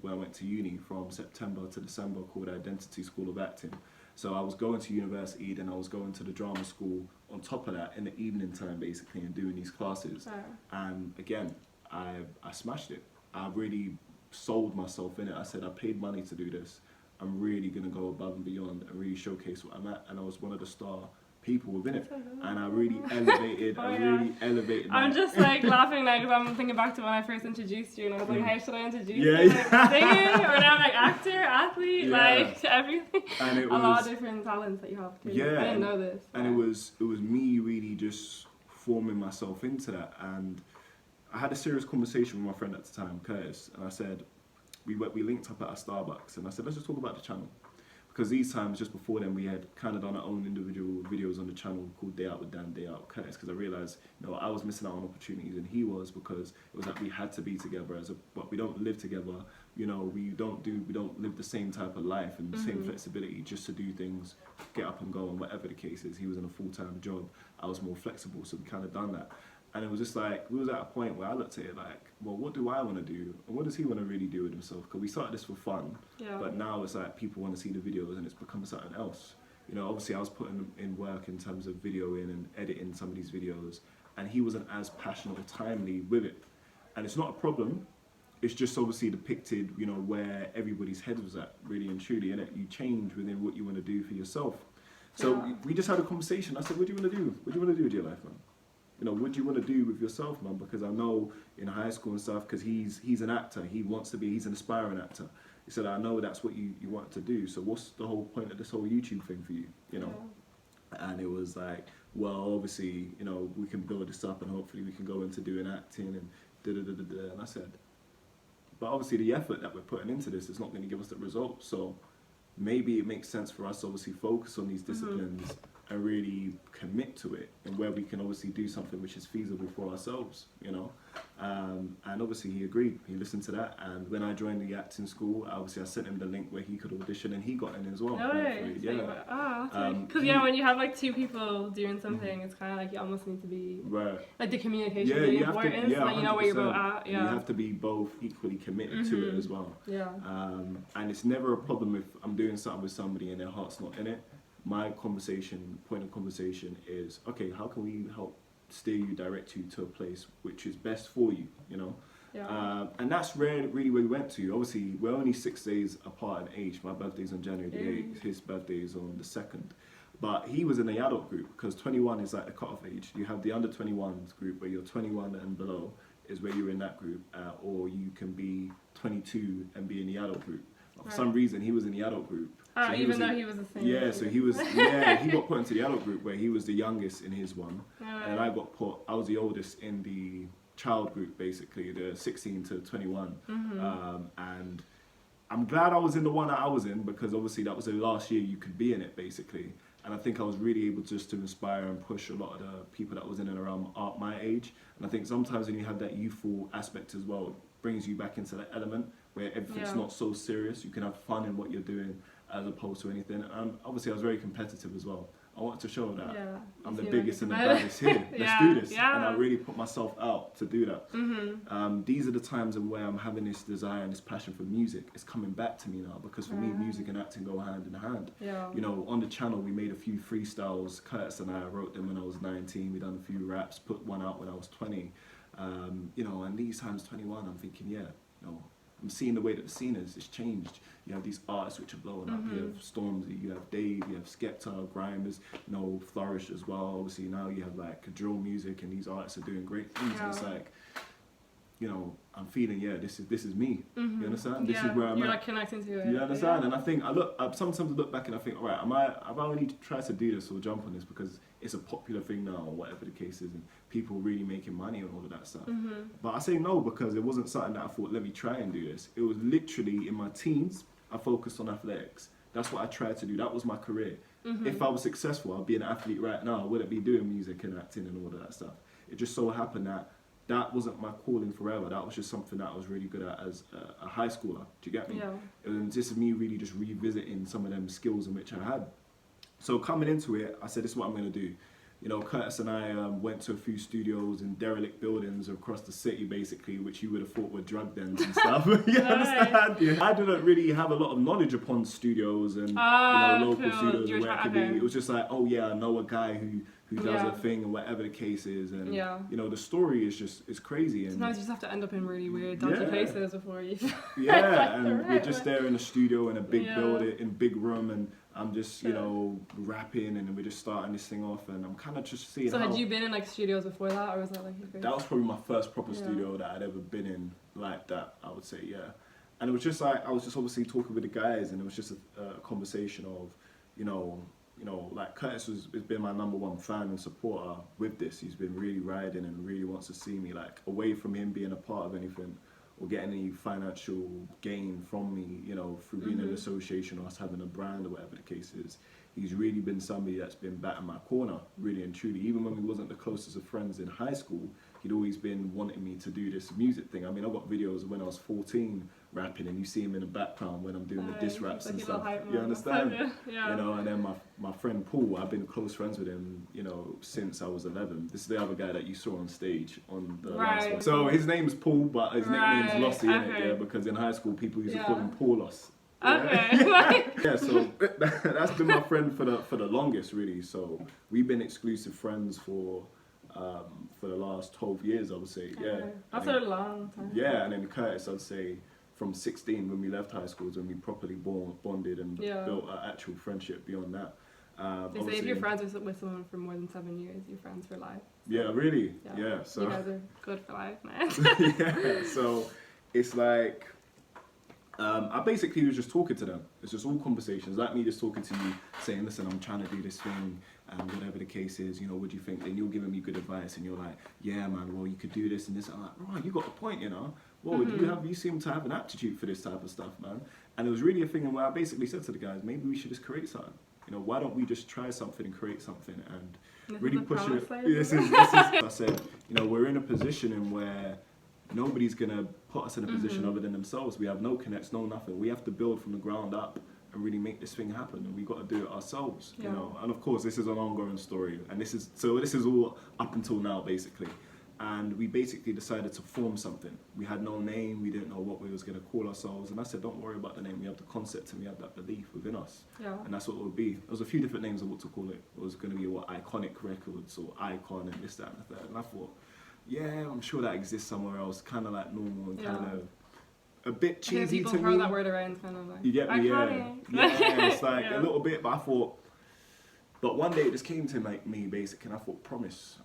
when I went to uni from September to December, called Identity School of Acting. So I was going to university, then I was going to the drama school on top of that in the evening time, basically, and doing these classes. And again, I smashed it. I really sold myself in it. I said, I paid money to do this. I'm really going to go above and beyond and really showcase what I'm at. And I was one of the star people within it, and I really elevated. I'm just like laughing now because I'm thinking back to when I first introduced you, and I was like, how should I introduce you? Yeah. Like, singing, or now like actor, athlete, like everything. And it was a lot of different talents that you have too. Yeah, I didn't know this. And it was me really just forming myself into that. And I had a serious conversation with my friend at the time, Curtis, and I said, we linked up at a Starbucks, and I said, let's just talk about the channel. Because these times, just before then, we had kind of done our own individual videos on the channel called Day Out with Dan, Day Out with Curtis, because I realised, I was missing out on opportunities, and he was, because it was like we had to be together but we don't live together. We don't live the same type of life and the same flexibility just to do things, get up and go, and whatever the case is. He was in a full-time job. I was more flexible, so we kind of done that. And it was just like, we was at a point where I looked at it like, well, what do I want to do? And what does he want to really do with himself? Because we started this for fun, but now it's like people want to see the videos and it's become something else. Obviously I was putting in work in terms of videoing and editing some of these videos, and he wasn't as passionate or timely with it. And it's not a problem. It's just obviously depicted, where everybody's head was at, really and truly, innit? You change within what you want to do for yourself. So we just had a conversation. I said, what do you want to do? What do you want to do with your life, man? What do you want to do with yourself, man? Because I know in high school and stuff, because he's an actor, he's an aspiring actor. He said, I know that's what you want to do, so what's the whole point of this whole YouTube thing for you, And it was like, well, obviously, we can build this up and hopefully we can go into doing acting and da-da-da-da-da. And I said, but obviously the effort that we're putting into this is not going to give us the results, so maybe it makes sense for us to obviously focus on these disciplines and really commit to it, and where we can obviously do something which is feasible for ourselves, And obviously he agreed. He listened to that. And when I joined the acting school, obviously I sent him the link where he could audition, and he got in as well. No way. Yeah. Because when you have like two people doing something, it's kind of like you almost need to be like the communication is really important. So you know where you're both at. Yeah. You have to be both equally committed to it as well. Yeah. And it's never a problem if I'm doing something with somebody and their heart's not in it. My point of conversation is, okay, how can we help steer you, direct you to a place which is best for you, you know? Yeah. And that's really where we went to. Obviously, we're only 6 days apart in age. My birthday's on January the 8th, his birthday is on the 2nd. But he was in the adult group, because 21 is like the cut-off age. You have the under 21s group where you're 21 and below is where you're in that group, or you can be 22 and be in the adult group. For some reason, he was in the adult group. So even though he was the same. Yeah, so he was, he got put into the adult group where he was the youngest in his one. And I was the oldest in the child group, basically, the 16 to 21. And I'm glad I was in the one that I was in, because obviously that was the last year you could be in it, basically. And I think I was really able just to inspire and push a lot of the people that was in and around my age. And I think sometimes when you have that youthful aspect as well, it brings you back into that element where everything's not so serious. You can have fun in what you're doing as opposed to anything. And obviously I was very competitive as well. I wanted to show that I'm the biggest and the baddest here. Let's do this. And I really put myself out to do that. These are the times in where I'm having this desire and this passion for music. It's coming back to me now, because for me, music and acting go hand in hand. You know, on the channel, we made a few freestyles. Curtis and I wrote them when I was 19. We done a few raps, put one out when I was 20. You know, and these times 21, I'm thinking, you know, I'm seeing the way that the scene is changed. You have these artists which are blowing up. You have Stormzy, you have Dave, you have Skepta, Grimes, you know, Flourish as well. Obviously now you have like drill music, and these artists are doing great things. And it's like, you know, I'm feeling, this is me. You understand? This is where I'm You're like connecting to it. You understand? And I think I sometimes look back and I think, all right, have I only tried to do this or jump on this because it's a popular thing now, or whatever the case is, and people really making money and all of that stuff. But I say no, because it wasn't something that I thought, let me try and do this. It was literally in my teens, I focused on athletics. That's what I tried to do. That was my career. If I was successful, I'd be an athlete right now. I wouldn't be doing music and acting and all of that stuff. It just so happened that wasn't my calling forever. That was just something that I was really good at as a high schooler. Do you get me? Yeah. It was just me really just revisiting some of them skills in which I had. So coming into it, I said, this is what I'm going to do. You know, Curtis and I went to a few studios in derelict buildings across the city, basically, which you would have thought were drug dens and stuff. You understand? Yeah. I didn't really have a lot of knowledge upon studios and local studios where it could be. It was just like, oh yeah, I know a guy who does a thing and whatever the case is, and you know, the story is crazy. And sometimes you just have to end up in really weird, dodgy places before you. And we're just there in a studio in a big building, in a big room, and I'm just, you know, rapping, and we're just starting this thing off, and I'm kind of just seeing. So had you been in like studios before that, or was that like your first? That was probably my first proper studio that I'd ever been in like that, I would say, And it was just like, I was just obviously talking with the guys, and it was just a conversation of, you know, like Curtis has been my #1 fan and supporter with this. He's been really riding and really wants to see me, like, away from him being a part of anything or getting any financial gain from me, you know, through being an association or us having a brand or whatever the case is. He's really been somebody that's been batting my corner, really and truly. Even when we wasn't the closest of friends in high school, he'd always been wanting me to do this music thing. I mean, I've got videos of when I was 14 rapping, and you see him in the background when I'm doing the diss raps and stuff. You understand? You know, and then my friend Paul, I've been close friends with him, you know, since I was 11. This is the other guy that you saw on stage on the last one. So his name's Paul, but his nickname's Lossie, innit? Because in high school people used to call him Paulos. So that's been my friend for the longest, really. So we've been exclusive friends for the last 12 years, I would say. That's a long time. And then Curtis, I'd say from 16 when we left high school is when we properly bonded and built an actual friendship beyond that. They say if you're friends with someone for more than 7 years, you're friends for life. So, really? So you guys are good for life, man. So it's like I basically was just talking to them. It's just all conversations, like me just talking to you, saying, listen, I'm trying to do this thing, and whatever the case is, you know, what do you think? And you're giving me good advice, and you're like, yeah, man, well, you could do this and this. I'm like, right, you got the point, you know. Well, you seem to have an aptitude for this type of stuff, man. And it was really a thing where I basically said to the guys, maybe we should just create something. You know, why don't we just try something and create something and really push it? I said, you know, we're in a position in where nobody's gonna put us in a position other than themselves. We have no connects, no nothing. We have to build from the ground up and really make this thing happen, and we got to do it ourselves, you know. And of course, this is an ongoing story, and this is all up until now, basically. And we basically decided to form something. We had no name, we didn't know what we was going to call ourselves, and I said, don't worry about the name, we have the concept and we have that belief within us. And that's what it would be. There was a few different names of what to call it. It was going to be Iconic Records or Icon and this, that, and the third. And I thought, yeah, I'm sure that exists somewhere else, kind of like normal and kind of a bit cheesy to me. People throw that word around, kind of like, you get me? iconic. Yeah, it's like a little bit, but I thought, but one day it just came to like me, basically, and I thought, promise.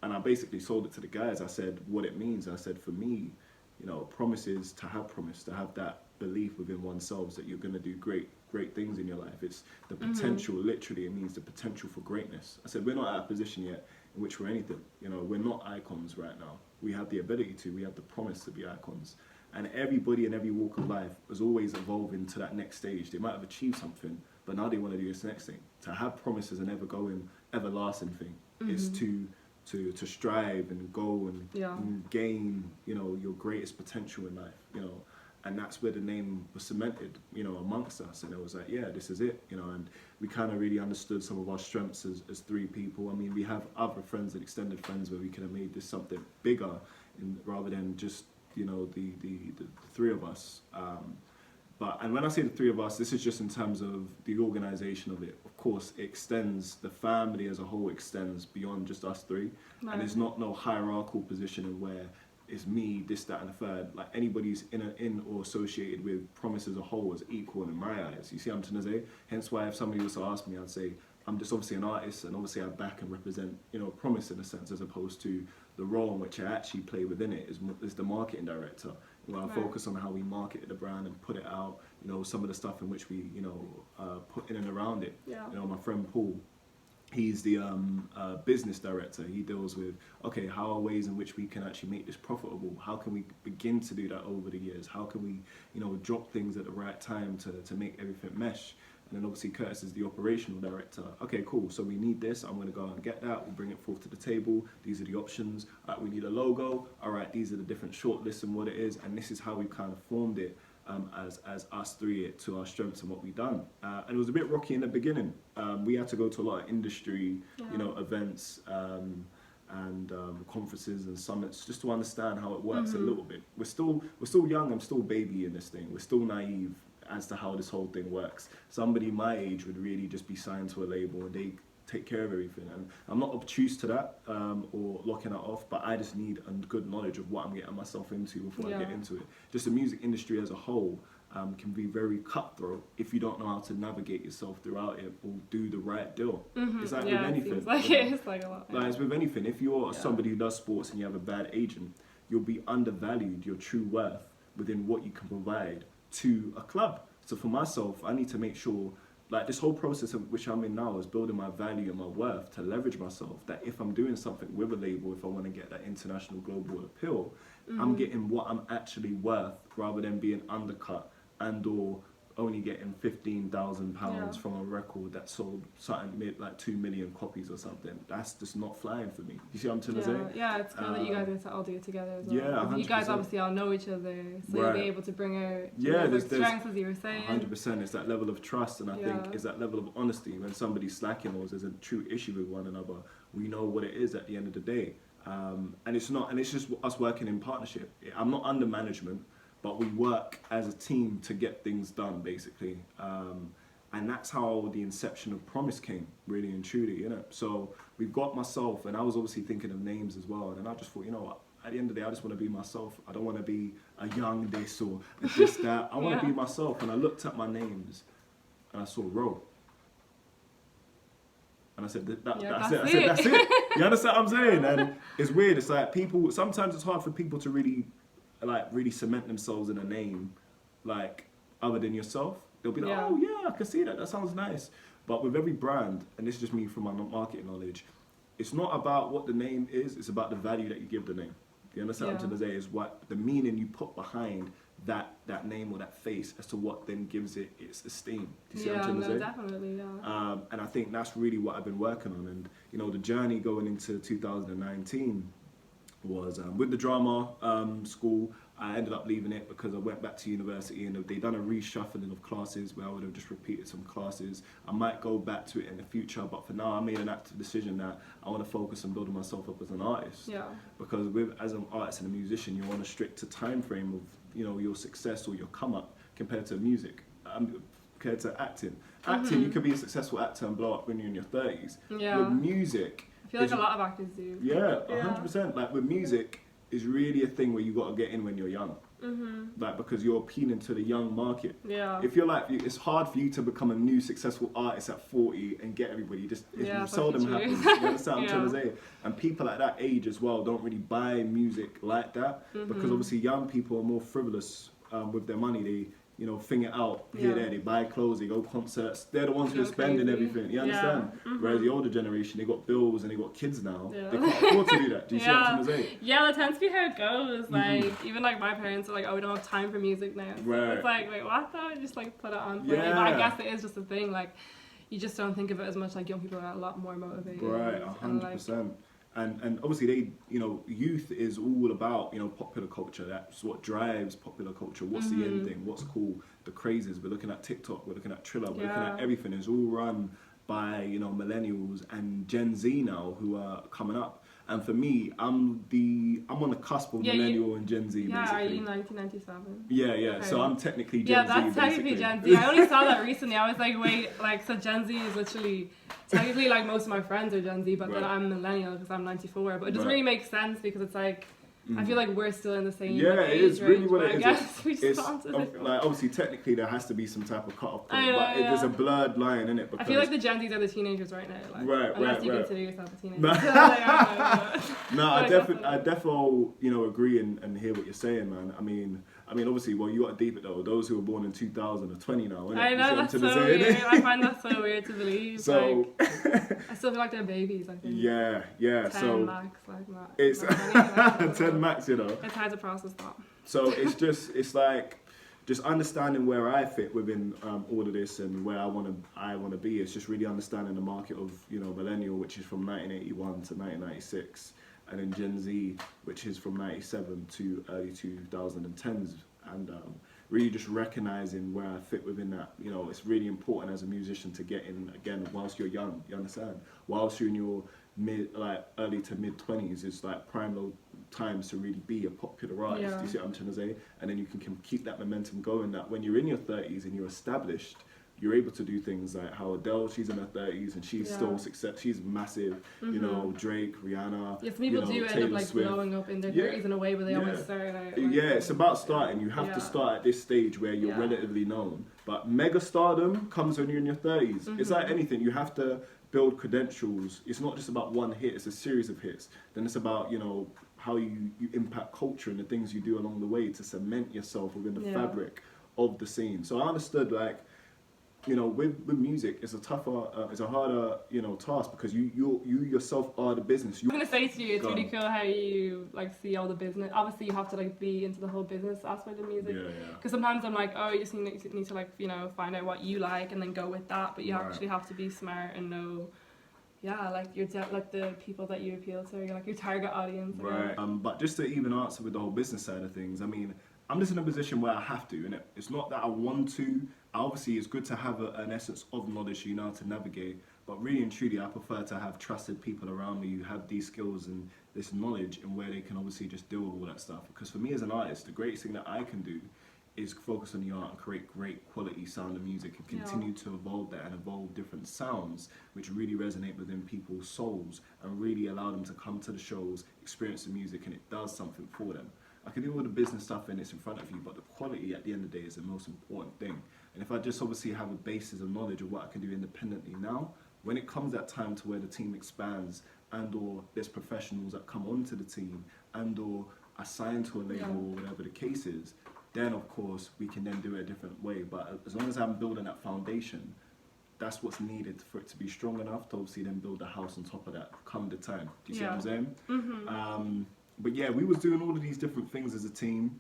And I basically sold it to the guys. I said what it means. I said, for me, you know, promise is to have that belief within oneself that you're going to do great things in your life. It's the potential, literally, it means the potential for greatness. I said, we're not at a position yet in which we're anything. You know, we're not icons right now. We have the ability to, we have the promise to be icons. And everybody in every walk of life was always evolving to that next stage. They might have achieved something, but now they want to do this next thing. To have promise is an everlasting thing. It's to strive and go and gain, you know, your greatest potential in life, you know. And that's where the name was cemented, you know, amongst us. And it was like, yeah, this is it, you know. And we kind of really understood some of our strengths as three people. I mean, we have other friends and extended friends where we could have made this something bigger rather than just, you know, the three of us. And when I say the three of us, this is just in terms of the organization of it. Of course, it extends, the family as a whole extends beyond just us three. And there's not no hierarchical position where it's me, this, that, and the third. Like, anybody's in or associated with Promise as a whole is equal in my eyes. You see what I'm trying to say? Hence why if somebody was to ask me, I'd say, I'm just obviously an artist, and obviously I back and represent, you know, Promise in a sense, as opposed to the role in which I actually play within it is the marketing director. You know, I focus on how we market the brand and put it out, you know, some of the stuff in which we, you know, put in and around it. You know, my friend Paul, he's the business director. He deals with, okay, how are ways in which we can actually make this profitable? How can we begin to do that over the years? How can we, you know, drop things at the right time to make everything mesh? And then obviously Curtis is the operational director. Okay, cool, so we need this. I'm gonna go and get that. We'll bring it forth to the table. These are the options. We need a logo. All right, these are the different shortlists and what it is. And this is how we kind of formed it as us three to our strengths and what we've done. And it was a bit rocky in the beginning. We had to go to a lot of industry, you know, events and conferences and summits just to understand how it works a little bit. We're still young. I'm still baby in this thing. We're still naive as to how this whole thing works. Somebody my age would really just be signed to a label and they take care of everything. And I'm not obtuse to that or locking that off, but I just need a good knowledge of what I'm getting myself into before I get into it. Just the music industry as a whole can be very cutthroat if you don't know how to navigate yourself throughout it or do the right deal. It's like with anything. It's like a lot. Like it's with anything. If you're somebody who does sports and you have a bad agent, you'll be undervalued your true worth within what you can provide to a club. So for myself, I need to make sure, like this whole process of which I'm in now is building my value and my worth to leverage myself, that if I'm doing something with a label, if I want to get that international global appeal, I'm getting what I'm actually worth rather than being undercut and or only getting £15,000 from a record that sold something like 2 million copies or something. That's just not flying for me. You see what I'm trying to say? Yeah, it's cool that you guys get to all do it together as well. Yeah, 100%. You guys obviously all know each other, so you'll be able to bring out there's strengths, as you were saying. 100%. It's that level of trust, and I think it's that level of honesty. When somebody's slacking or there's a true issue with one another, we know what it is at the end of the day. And it's just us working in partnership. I'm not under management, but we work as a team to get things done, basically. And that's how the inception of Promise came, really and truly, you know. So we've got myself, and I was obviously thinking of names as well, and I just thought, you know what, at the end of the day, I just want to be myself. I don't want to be a young this or a this that. I want to be myself. And I looked at my names, and I saw Ro. And I said, that's it. I said, that's it. You understand what I'm saying? And it's weird. It's like people, sometimes it's hard for people to really cement themselves in a name, like, other than yourself. They'll be like, oh yeah, I can see that, that sounds nice. But with every brand, and this is just me from my marketing knowledge, it's not about what the name is, it's about the value that you give the name. You understand what I'm trying to say? Is what the meaning you put behind that name or that face as to what then gives it its esteem. Do you see what I'm trying to say? Definitely, and I think that's really what I've been working on. And, you know, the journey going into 2019, was with the drama school. I ended up leaving it because I went back to university and they done a reshuffling of classes where I would have just repeated some classes. I might go back to it in the future, but for now I made an active decision that I want to focus on building myself up as an artist. Yeah. Because as an artist and a musician, you're on a stricter time frame of, you know, your success or your come up compared to music, compared to acting. Acting, you could be a successful actor and blow up when you're in your 30s. Yeah. With music, I feel like a lot of actors do. Yeah, 100%. Like with music, is really a thing where you got to get in when you're young. Like, because you're appealing to the young market. Yeah. If you're like, it's hard for you to become a new successful artist at 40 and get everybody. It seldom happens. You understand what I'm trying to say? And people at that age as well don't really buy music like that because obviously young people are more frivolous with their money. They, you know, thing it out here, there. They buy clothes, they go concerts. They're the ones who are spending everything. You understand? Whereas the older generation, they got bills and they got kids now. They can't afford to do that. Do you see what I'm trying to say? Yeah, that tends to be how it goes. Like, even like my parents are like, oh, we don't have time for music now. Right. It's like, wait, what though? Just like put it on for me. But I guess it is just a thing. Like, you just don't think of it as much. Like, young people are a lot more motivated. Right, 100%. And obviously they, you know, youth is all about, you know, popular culture. That's what drives popular culture. What's the end thing? What's cool? The crazes. We're looking at TikTok. We're looking at Triller. We're looking at everything. It's all run by, you know, millennials and Gen Z now who are coming up. And for me, I'm on the cusp of millennial and Gen Z. Yeah, basically. are you 1997? Yeah. Okay. So I'm technically Gen Z. Yeah, that's technically Gen Z. I only saw that recently. I was like, wait, like, so Gen Z is literally, technically, like, most of my friends are Gen Z, but then I'm millennial because I'm 94. But it doesn't really make sense because it's like, I feel like we're still in the same age it is really what it is. I guess we just like, obviously, technically, there has to be some type of cut-off point, but there's a blurred line in it. I feel like the Gen Zs are the teenagers right now. Like, unless you consider yourself a teenager. No, I definitely, you know, agree and hear what you're saying, man. I mean, obviously, well, you got to deep it though. Those who were born in 2000 are 20 now, innit? I know, that's so weird. I find that so weird to believe. So, like, I still feel like they're babies, I think. Yeah. 10 max, like that. It's 10 max, you know. It's hard to process that. So it's like, just understanding where I fit within all of this and where I want to be. It's just really understanding the market of, you know, millennial, which is from 1981 to 1996. And then Gen Z, which is from 97 to early 2010s, and really just recognizing where I fit within that. You know, it's really important as a musician to get in again whilst you're young. You understand? Whilst you're in your early to mid 20s, it's like prime low times to really be a popular artist. Do you see what I'm trying to say? And then you can keep that momentum going. That when you're in your 30s and you're established, you're able to do things like how Adele, she's in her 30s and she's still success. She's massive, you know, Drake, Rihanna. Yes, people do end up like Swift. Blowing up in their 30s in a way, but they always start out. Like, It's about starting. You have to start at this stage where you're relatively known. But mega stardom comes when you're in your 30s. It's like anything. You have to build credentials. It's not just about one hit. It's a series of hits. Then it's about, you know, how you impact culture and the things you do along the way to cement yourself within the fabric of the scene. So I understood, like, you know, with music, it's a harder, you know, task because you yourself are the business. I'm gonna say to you, it's really cool how you like see all the business. Obviously, you have to like be into the whole business aspect of music. Because sometimes I'm like, oh, you just need to like, you know, find out what you like and then go with that. But you actually have to be smart and know, like like the people that you appeal to, like your target audience. Right. But just to even answer with the whole business side of things, I mean, I'm just in a position where I have to, innit? It's not that I want to. Obviously, it's good to have an essence of knowledge, you know, to navigate. But really and truly, I prefer to have trusted people around me who have these skills and this knowledge and where they can obviously just deal with all that stuff. Because for me as an artist, the greatest thing that I can do is focus on the art and create great quality sound of music and continue to evolve that and evolve different sounds which really resonate within people's souls and really allow them to come to the shows, experience the music, and it does something for them. I can do all the business stuff and it's in front of you, but the quality at the end of the day is the most important thing. And if I just obviously have a basis of knowledge of what I can do independently now, when it comes that time to where the team expands and or there's professionals that come onto the team and or assigned to a label or whatever the case is, then of course we can then do it a different way. But as long as I'm building that foundation, that's what's needed for it to be strong enough to obviously then build a house on top of that come the time. Do you see what I'm saying? But yeah, we was doing all of these different things as a team,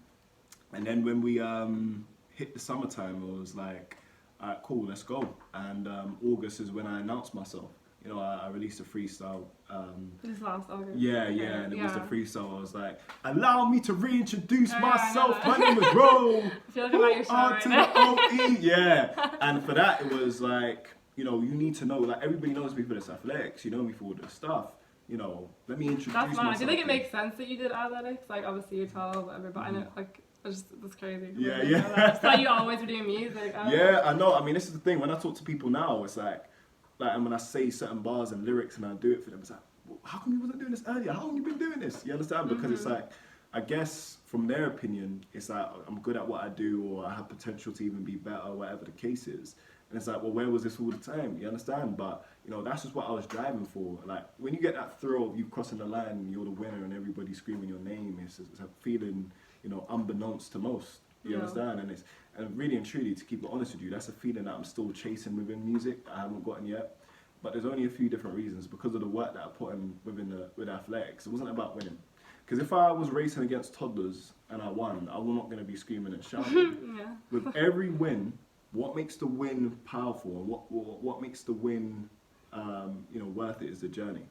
and then when we hit the summertime, it was like, alright, cool, let's go. And August is when I announced myself. you know, I released a freestyle. This last August. Yeah, Okay. and it Yeah. was the freestyle. I was like, allow me to reintroduce Oh, yeah, myself. I know My name is Ro. I feel like I'm at your show R right to now. the OE. Yeah. And for that, it was like, you know, you need to know, like, everybody knows me for this athletics. You know me for all this stuff. You know, let me introduce That's myself. mad. Do you think it makes sense that you did athletics? Like, obviously you're tall, whatever, but I know, like, that's crazy. Yeah, yeah. I just thought you always were doing music. Yeah, I know. I mean, this is the thing. When I talk to people now, it's like, and when I say certain bars and lyrics and I do it for them, it's like, well, how come you wasn't doing this earlier? How long you been doing this? You understand? Because it's like, I guess from their opinion, it's like I'm good at what I do, or I have potential to even be better, whatever the case is. And it's like, well, where was this all the time? You understand? But, you know, that's just what I was driving for. Like, when you get that thrill of you crossing the line and you're the winner and everybody screaming your name, it's a feeling, you know, unbeknownst to most. You understand? And really and truly, to keep it honest with you, that's a feeling that I'm still chasing within music that I haven't gotten yet. But there's only a few different reasons. Because of the work that I put in with athletics, it wasn't about winning. Because if I was racing against toddlers and I won, I was not going to be screaming and shouting. With every win, what makes the win powerful and what makes the win, you know, worth it is the journey.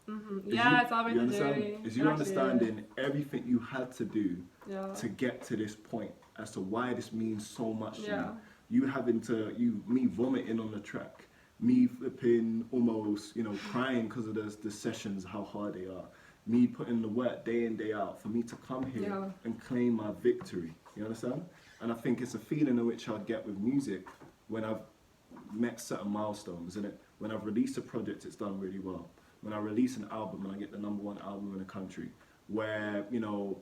It's all about the journey. Is you understanding everything you had to do to get to this point as to why this means so much to you. You having to, me vomiting on the track, me flipping almost, you know, crying because of the sessions, how hard they are. Me putting the work day in, day out for me to come here and claim my victory. You understand? And I think it's a feeling in which I get with music when I've met certain milestones, isn't it? When I've released a project, it's done really well. When I release an album and I get the #1 album in the country, where, you know,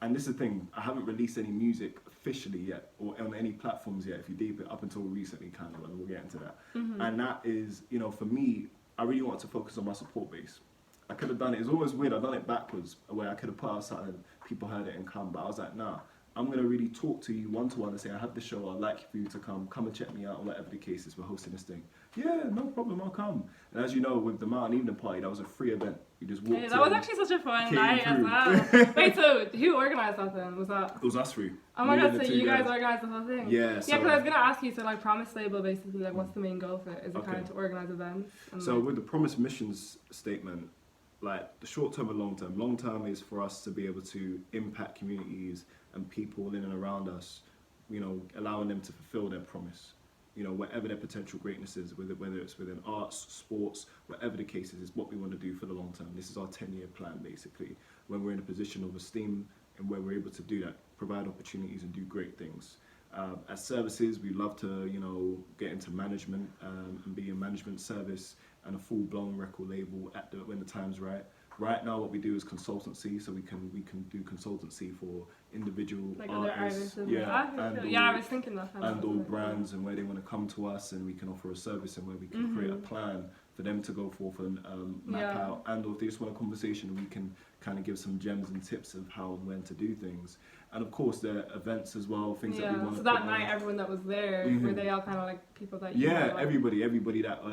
and this is the thing, I haven't released any music officially yet, or on any platforms yet, if you deep it, up until recently, kind of, and we'll get into that. And that is, you know, for me, I really wanted to focus on my support base. I could have done it, it's always weird, I've done it backwards, where I could have put out something, people heard it and come, but I was like, nah, I'm going to really talk to you one-to-one and say, I have the show, I'd like for you to come and check me out, or whatever the case is, we're hosting this thing. Yeah, no problem, I'll come. And as you know, with the Mountain Evening Party, that was a free event. You just walked in. That was actually such a fun night as well. Wait, so who organised that then? Was that? It was us three. Oh my god, so you guys organised the whole thing? Yeah. Because I was going to ask you, so like Promise Label, basically, like what's the main goal for it? Is it kind of to organise events? So with the Promise Missions statement, like the short term and long term is for us to be able to impact communities and people in and around us, you know, allowing them to fulfill their promise, you know, whatever their potential greatness is, whether it's within arts, sports, whatever the case is what we want to do for the long term. This is our 10-year plan, basically, when we're in a position of esteem and where we're able to do that, provide opportunities and do great things. As services, we love to, you know, get into management and be a management service and a full-blown record label when the time's right. Right now, what we do is consultancy, so we can do consultancy for individual like artists, other artists, I was thinking that. And all brands, and where they want to come to us, and we can offer a service, and where we can create a plan for them to go forth and map out. And or if they just want a conversation, we can kind of give some gems and tips of how and when to do things. And of course, there are events as well, things that we want to. So that night, everyone that was there, were they all kind of like people that you Yeah, know, like? everybody that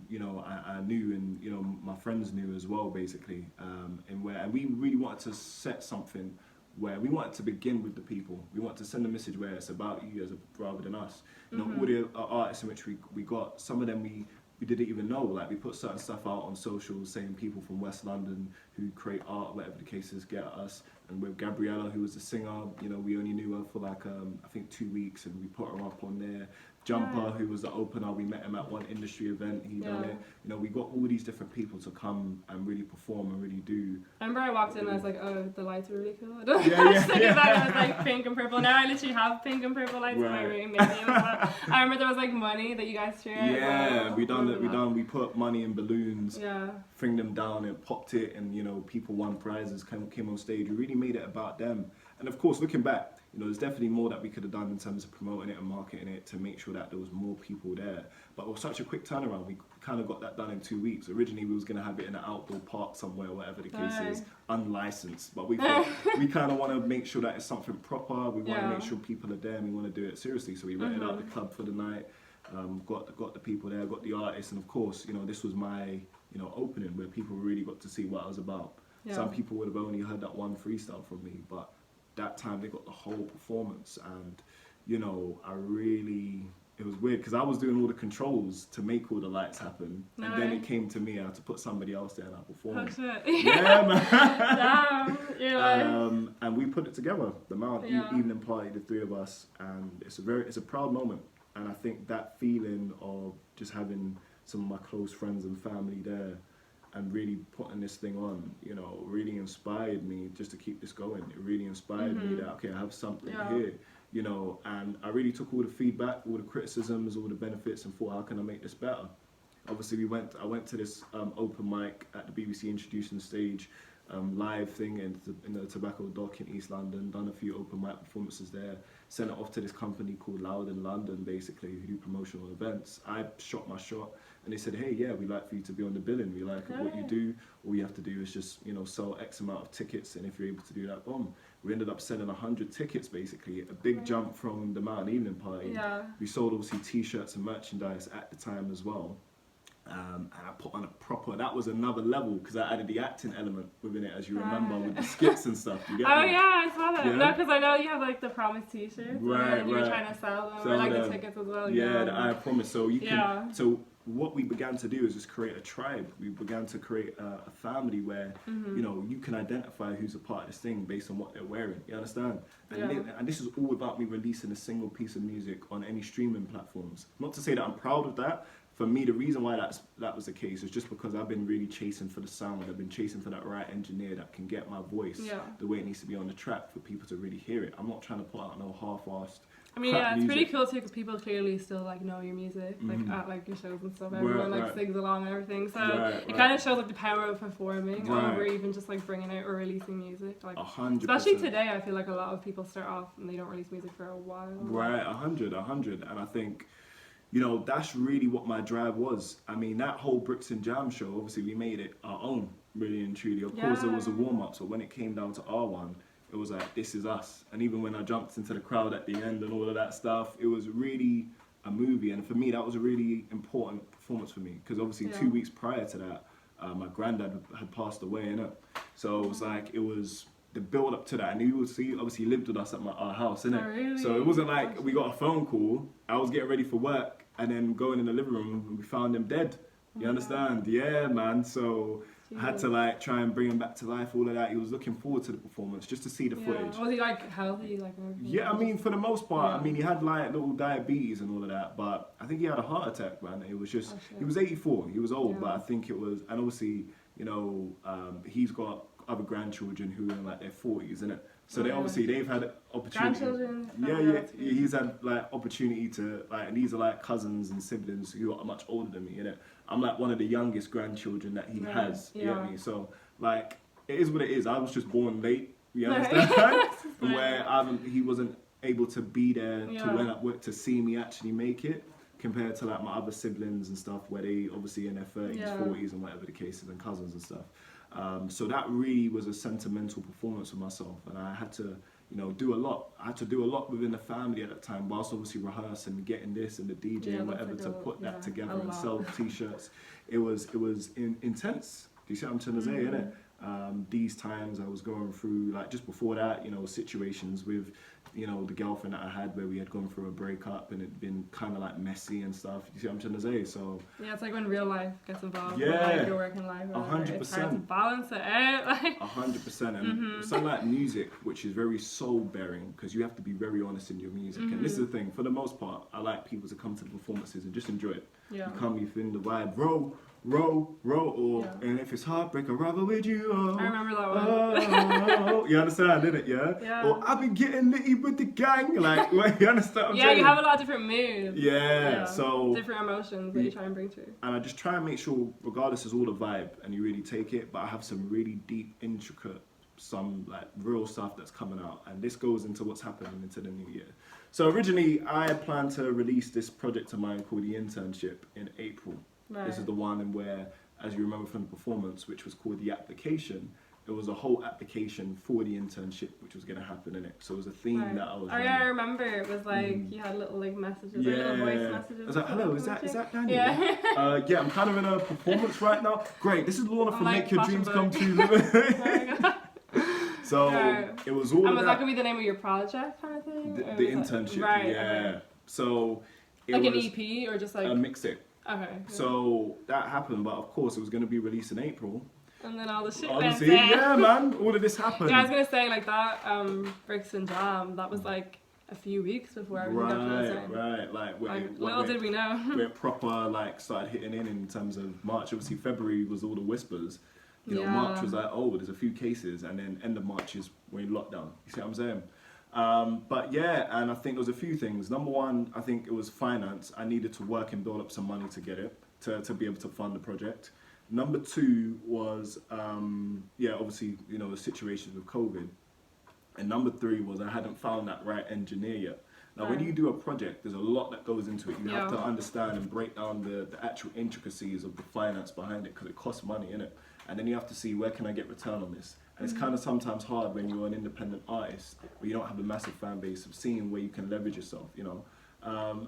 you know, I knew, and you know, my friends knew as well, basically. And we really wanted to set something where we wanted to begin with the people. We want to send a message where it's about you rather than us. You know, all the artists in which we got, some of them we didn't even know. Like, we put certain stuff out on socials saying people from West London who create art, whatever the case is, get at us. And with Gabriella, who was the singer, you know, we only knew her for like, I think 2 weeks, and we put her up on there. Jumper, who was the opener, we met him at one industry event, he done it. You know, we got all these different people to come and really perform and really do. I remember I walked in and I was like, oh, the lights are really cool. I was like pink and purple. Now I literally have pink and purple lights in my room. Maybe. I remember there was like money that you guys shared. Yeah, we put money in balloons, fling them down and popped it, and you know, people won prizes, came on stage. We really made it about them. And of course, looking back, you know, there's definitely more that we could have done in terms of promoting it and marketing it to make sure that there was more people there. But it was such a quick turnaround. We kind of got that done in 2 weeks. Originally, we was going to have it in an outdoor park somewhere, whatever the case is, unlicensed. But we thought, we kind of want to make sure that it's something proper. We want to make sure people are there, and we want to do it seriously. So we rented out the club for the night, got the people there, got the artists, and of course, you know, this was my, you know, opening where people really got to see what I was about. Some people would have only heard that one freestyle from me, but that time they got the whole performance. And you know, I really it was weird because I was doing all the controls to make all the lights happen, No and then way. it came to me. I had to put somebody else there and I Oh performed. shit. Yeah, man. Damn. You're like. And we put it together. The Mount Yeah. evening party, the three of us, and it's a proud moment. And I think that feeling of just having some of my close friends and family there, and really putting this thing on, you know, really inspired me just to keep this going. It really inspired me that, okay, I have something here, you know, and I really took all the feedback, all the criticisms, all the benefits, and thought, how can I make this better? Obviously, I went to this open mic at the BBC Introducing Stage live thing in the Tobacco Dock in East London, done a few open mic performances there, sent it off to this company called Loud in London, basically, who do promotional events. I shot my shot, and they said, hey, yeah, we'd like for you to be on the billing. We like what you do. All you have to do is just, you know, sell X amount of tickets, and if you're able to do that, boom. We ended up selling 100 tickets, basically, a big jump from the Mountain Evening Party. Yeah. We sold, obviously, T-shirts and merchandise at the time as well. And I put on a proper, that was another level, because I added the acting element within it, as you remember, with the skits and stuff. You get Oh me? yeah, I saw that. Yeah? No, because I know you have like the Promise T-shirts, Right, and you were right. trying to sell them, Sell or like them. the tickets as well. Yeah, the I Promise. So you can. Yeah. So what we began to do is just create a tribe. We began to create a family where you know you can identify who's a part of this thing based on what they're wearing. You understand? And this is all about me releasing a single piece of music on any streaming platforms. Not to say that I'm proud of that. For me, the reason why that was the case is just because I've been really chasing for the sound. I've been chasing for that right engineer that can get my voice the way it needs to be on the track for people to really hear it. I'm not trying to put out no half-assed. I mean, crap yeah, it's music. pretty cool too, because people clearly still like know your music, like at like your shows and stuff. Everyone like sings along and everything, so it kind of shows like the power of performing over even just like bringing out or releasing music. Like 100%. especially today, I feel like a lot of people start off and they don't release music for a while. Right, 100, and I think, you know, that's really what my drive was. I mean, that whole Bricks and Jam show, obviously we made it our own, really and truly. Of course, there was a warm-up, so when it came down to R1, it was like, this is us. And even when I jumped into the crowd at the end and all of that stuff, it was really a movie. And for me, that was a really important performance for me, because obviously 2 weeks prior to that, my granddad had passed away, innit? So it was like, it was the build up to that, and you will see, obviously he lived with us at our house, innit? Oh, really? So it wasn't like we got a phone call, I was getting ready for work, and then going in the living room and we found him dead. You understand? Yeah, man. So I had to like try and bring him back to life, all of that. He was looking forward to the performance just to see the footage. Was he like healthy, like everything? Yeah, I mean, for the most part, I mean, he had like little diabetes and all of that, but I think he had a heart attack, man. It was just, he was 84, he was old, but I think it was, and obviously, you know, he's got other grandchildren who are in like their 40s, innit? So they obviously, they've had opportunity. Grandchildren? Yeah, he's had like opportunity to, like, and these are like cousins and siblings who are much older than me, innit? I'm like one of the youngest grandchildren that he has, you get me? So, like, it is what it is. I was just born late, you understand? Where he wasn't able to be there to see me actually make it, compared to like my other siblings and stuff, where they obviously in their 30s, 40s and whatever the case is, and cousins and stuff. So that really was a sentimental performance for myself, and I had to, you know, do a lot. I had to do a lot within the family at that time, whilst obviously rehearsing, getting this and the DJ and whatever to put that together and sell T-shirts. It was intense. Do you see what I'm trying to say, innit? These times I was going through, like just before that, you know, situations with, you know, the girlfriend that I had where we had gone through a breakup and it'd been kind of like messy and stuff. You see what I'm trying to say? So yeah, it's like when real life gets involved. Yeah, with, like your working life. 100%. It's hard to balance it out. Like 100%. And something like music, which is very soul bearing, because you have to be very honest in your music. And this is the thing. For the most part, I like people to come to the performances and just enjoy it. Yeah. You come, you feel the vibe, roll, or and if it's heartbreak, I'd rather with you. Oh, I remember that one. You understand, innit? Yeah. Or I've been getting litty with the gang. Like, you understand? What I'm saying? You have a lot of different moods. Yeah. So different emotions that you try and bring through. And I just try and make sure, regardless, it's all the vibe, and you really take it. But I have some really deep, intricate, some like real stuff that's coming out, and this goes into what's happening into the new year. So originally, I planned to release this project of mine called The Internship in April. Right. This is the one in where, as you remember from the performance, which was called The Application, it was a whole application for the internship, which was going to happen in it. So it was a theme that I was running. I remember. It was like, you had little like messages, like little voice messages. I was like, hello, is that Daniel? Yeah. I'm kind of in a performance right now. Great, this is Lorna from like Make Your Dreams Come True. So it was all and of was that. that going to be the name of your project kind of thing? The internship, right. So Like an EP or just like... A mixtape. Okay. Yeah. So that happened, but of course it was going to be released in April. And then all the shit Honestly, went down. yeah, man, all of this happened. Yeah, I was going to say, like that, Bricks and Jam, that was like a few weeks before everything got closed down. Right, little did we know. We're proper, like, started hitting in terms of March. Obviously, February was all the whispers. You know, March was like, oh, there's a few cases, and then end of March is we're in lockdown. You see what I'm saying? But yeah, and I think there was a few things. Number one, I think it was finance. I needed to work and build up some money to get it, to be able to fund the project. Number two was, obviously, you know, the situation with COVID. And number three was I hadn't found that right engineer yet. Now, when you do a project, there's a lot that goes into it. You have to understand and break down the actual intricacies of the finance behind it, because it costs money, innit? And then you have to see, where can I get return on this? And it's kind of sometimes hard when you're an independent artist, where you don't have a massive fan base, of seeing where you can leverage yourself, you know?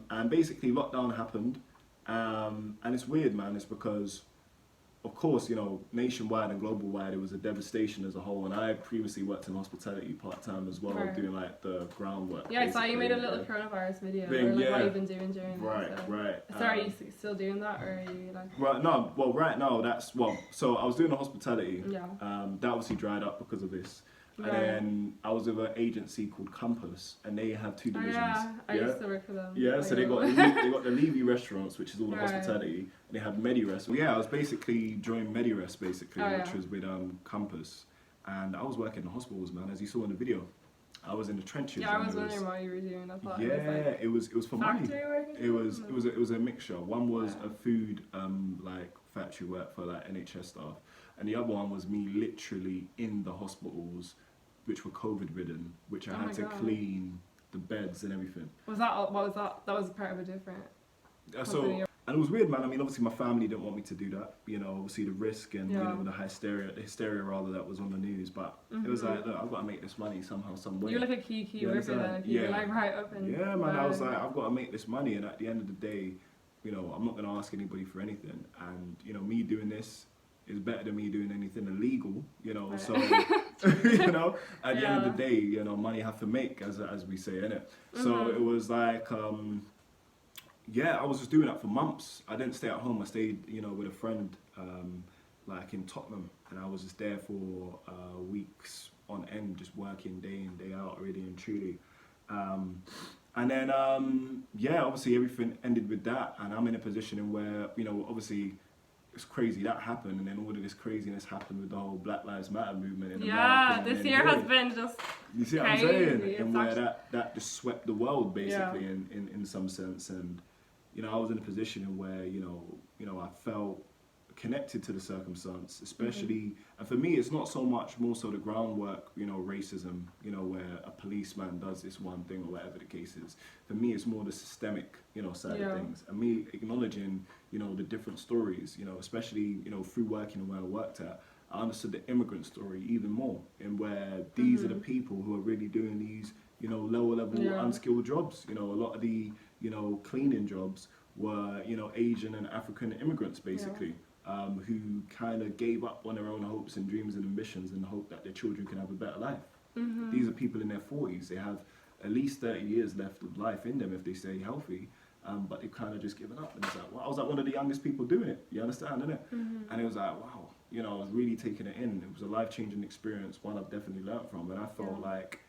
And basically, lockdown happened. And it's weird, man. It's because, of course, you know, nationwide and global wide, it was a devastation as a whole. And I previously worked in hospitality part-time as well, doing like the groundwork. Yeah, I saw you made a little coronavirus video, or like what you've been doing during Right. So are you still doing that, or are you like... Right now, so I was doing the hospitality. Yeah. That obviously dried up because of this. And then I was with an agency called Compass, and they have two divisions. I used to work for them. Yeah, so they got the Levy restaurants, which is all the hospitality, and they had Medirest. Well, yeah, I was basically joined Medirest, which was with Compass, and I was working in the hospitals, man, as you saw in the video. I was in the trenches. Yeah, I was wondering what you were doing. I thought it was for money. It was a mixture. One was a food like factory work for like NHS staff, and the other one was me literally in the hospitals, which were COVID ridden, which I had to clean the beds and everything. What was that? That was part of a different company. And it was weird, man. I mean, obviously my family didn't want me to do that. You know, obviously the risk and you know the hysteria rather that was on the news. But it was like, look, I've got to make this money somehow, some way. You were like a key worker then. You were like right up and... Yeah, man. I was like, I've got to make this money, and at the end of the day, you know, I'm not going to ask anybody for anything. And you know, me doing this is better than me doing anything illegal. You know, so you know, at the end of the day, you know, money have to make, as we say, innit? So it was like. I was just doing that for months. I didn't stay at home. I stayed, you know, with a friend, like in Tottenham, and I was just there for weeks on end, just working day in, day out, really and truly. And then, obviously everything ended with that, and I'm in a position in where, you know, obviously it's crazy that happened, and then all of this craziness happened with the whole Black Lives Matter movement in America. This year has been just You see what I'm saying? And where that just swept the world, basically, in some sense. And you know, I was in a position in where, you know, I felt connected to the circumstance, especially, and for me, it's not so much more so the groundwork, you know, racism, you know, where a policeman does this one thing or whatever the case is. For me, it's more the systemic, you know, side of things, and me acknowledging, you know, the different stories, you know, especially, you know, through working and where I worked at, I understood the immigrant story even more, and where these are the people who are really doing these, you know, lower level unskilled jobs. You know, a lot of the, you know, cleaning jobs were, you know, Asian and African immigrants, basically, who kind of gave up on their own hopes and dreams and ambitions in the hope that their children can have a better life. These are people in their 40s. They have at least 30 years left of life in them if they stay healthy, but they've kind of just given up. And it's like, well, I was like one of the youngest people doing it. You understand, innit? And it was like, wow, you know, I was really taking it in. It was a life-changing experience, one I've definitely learned from. And I felt like,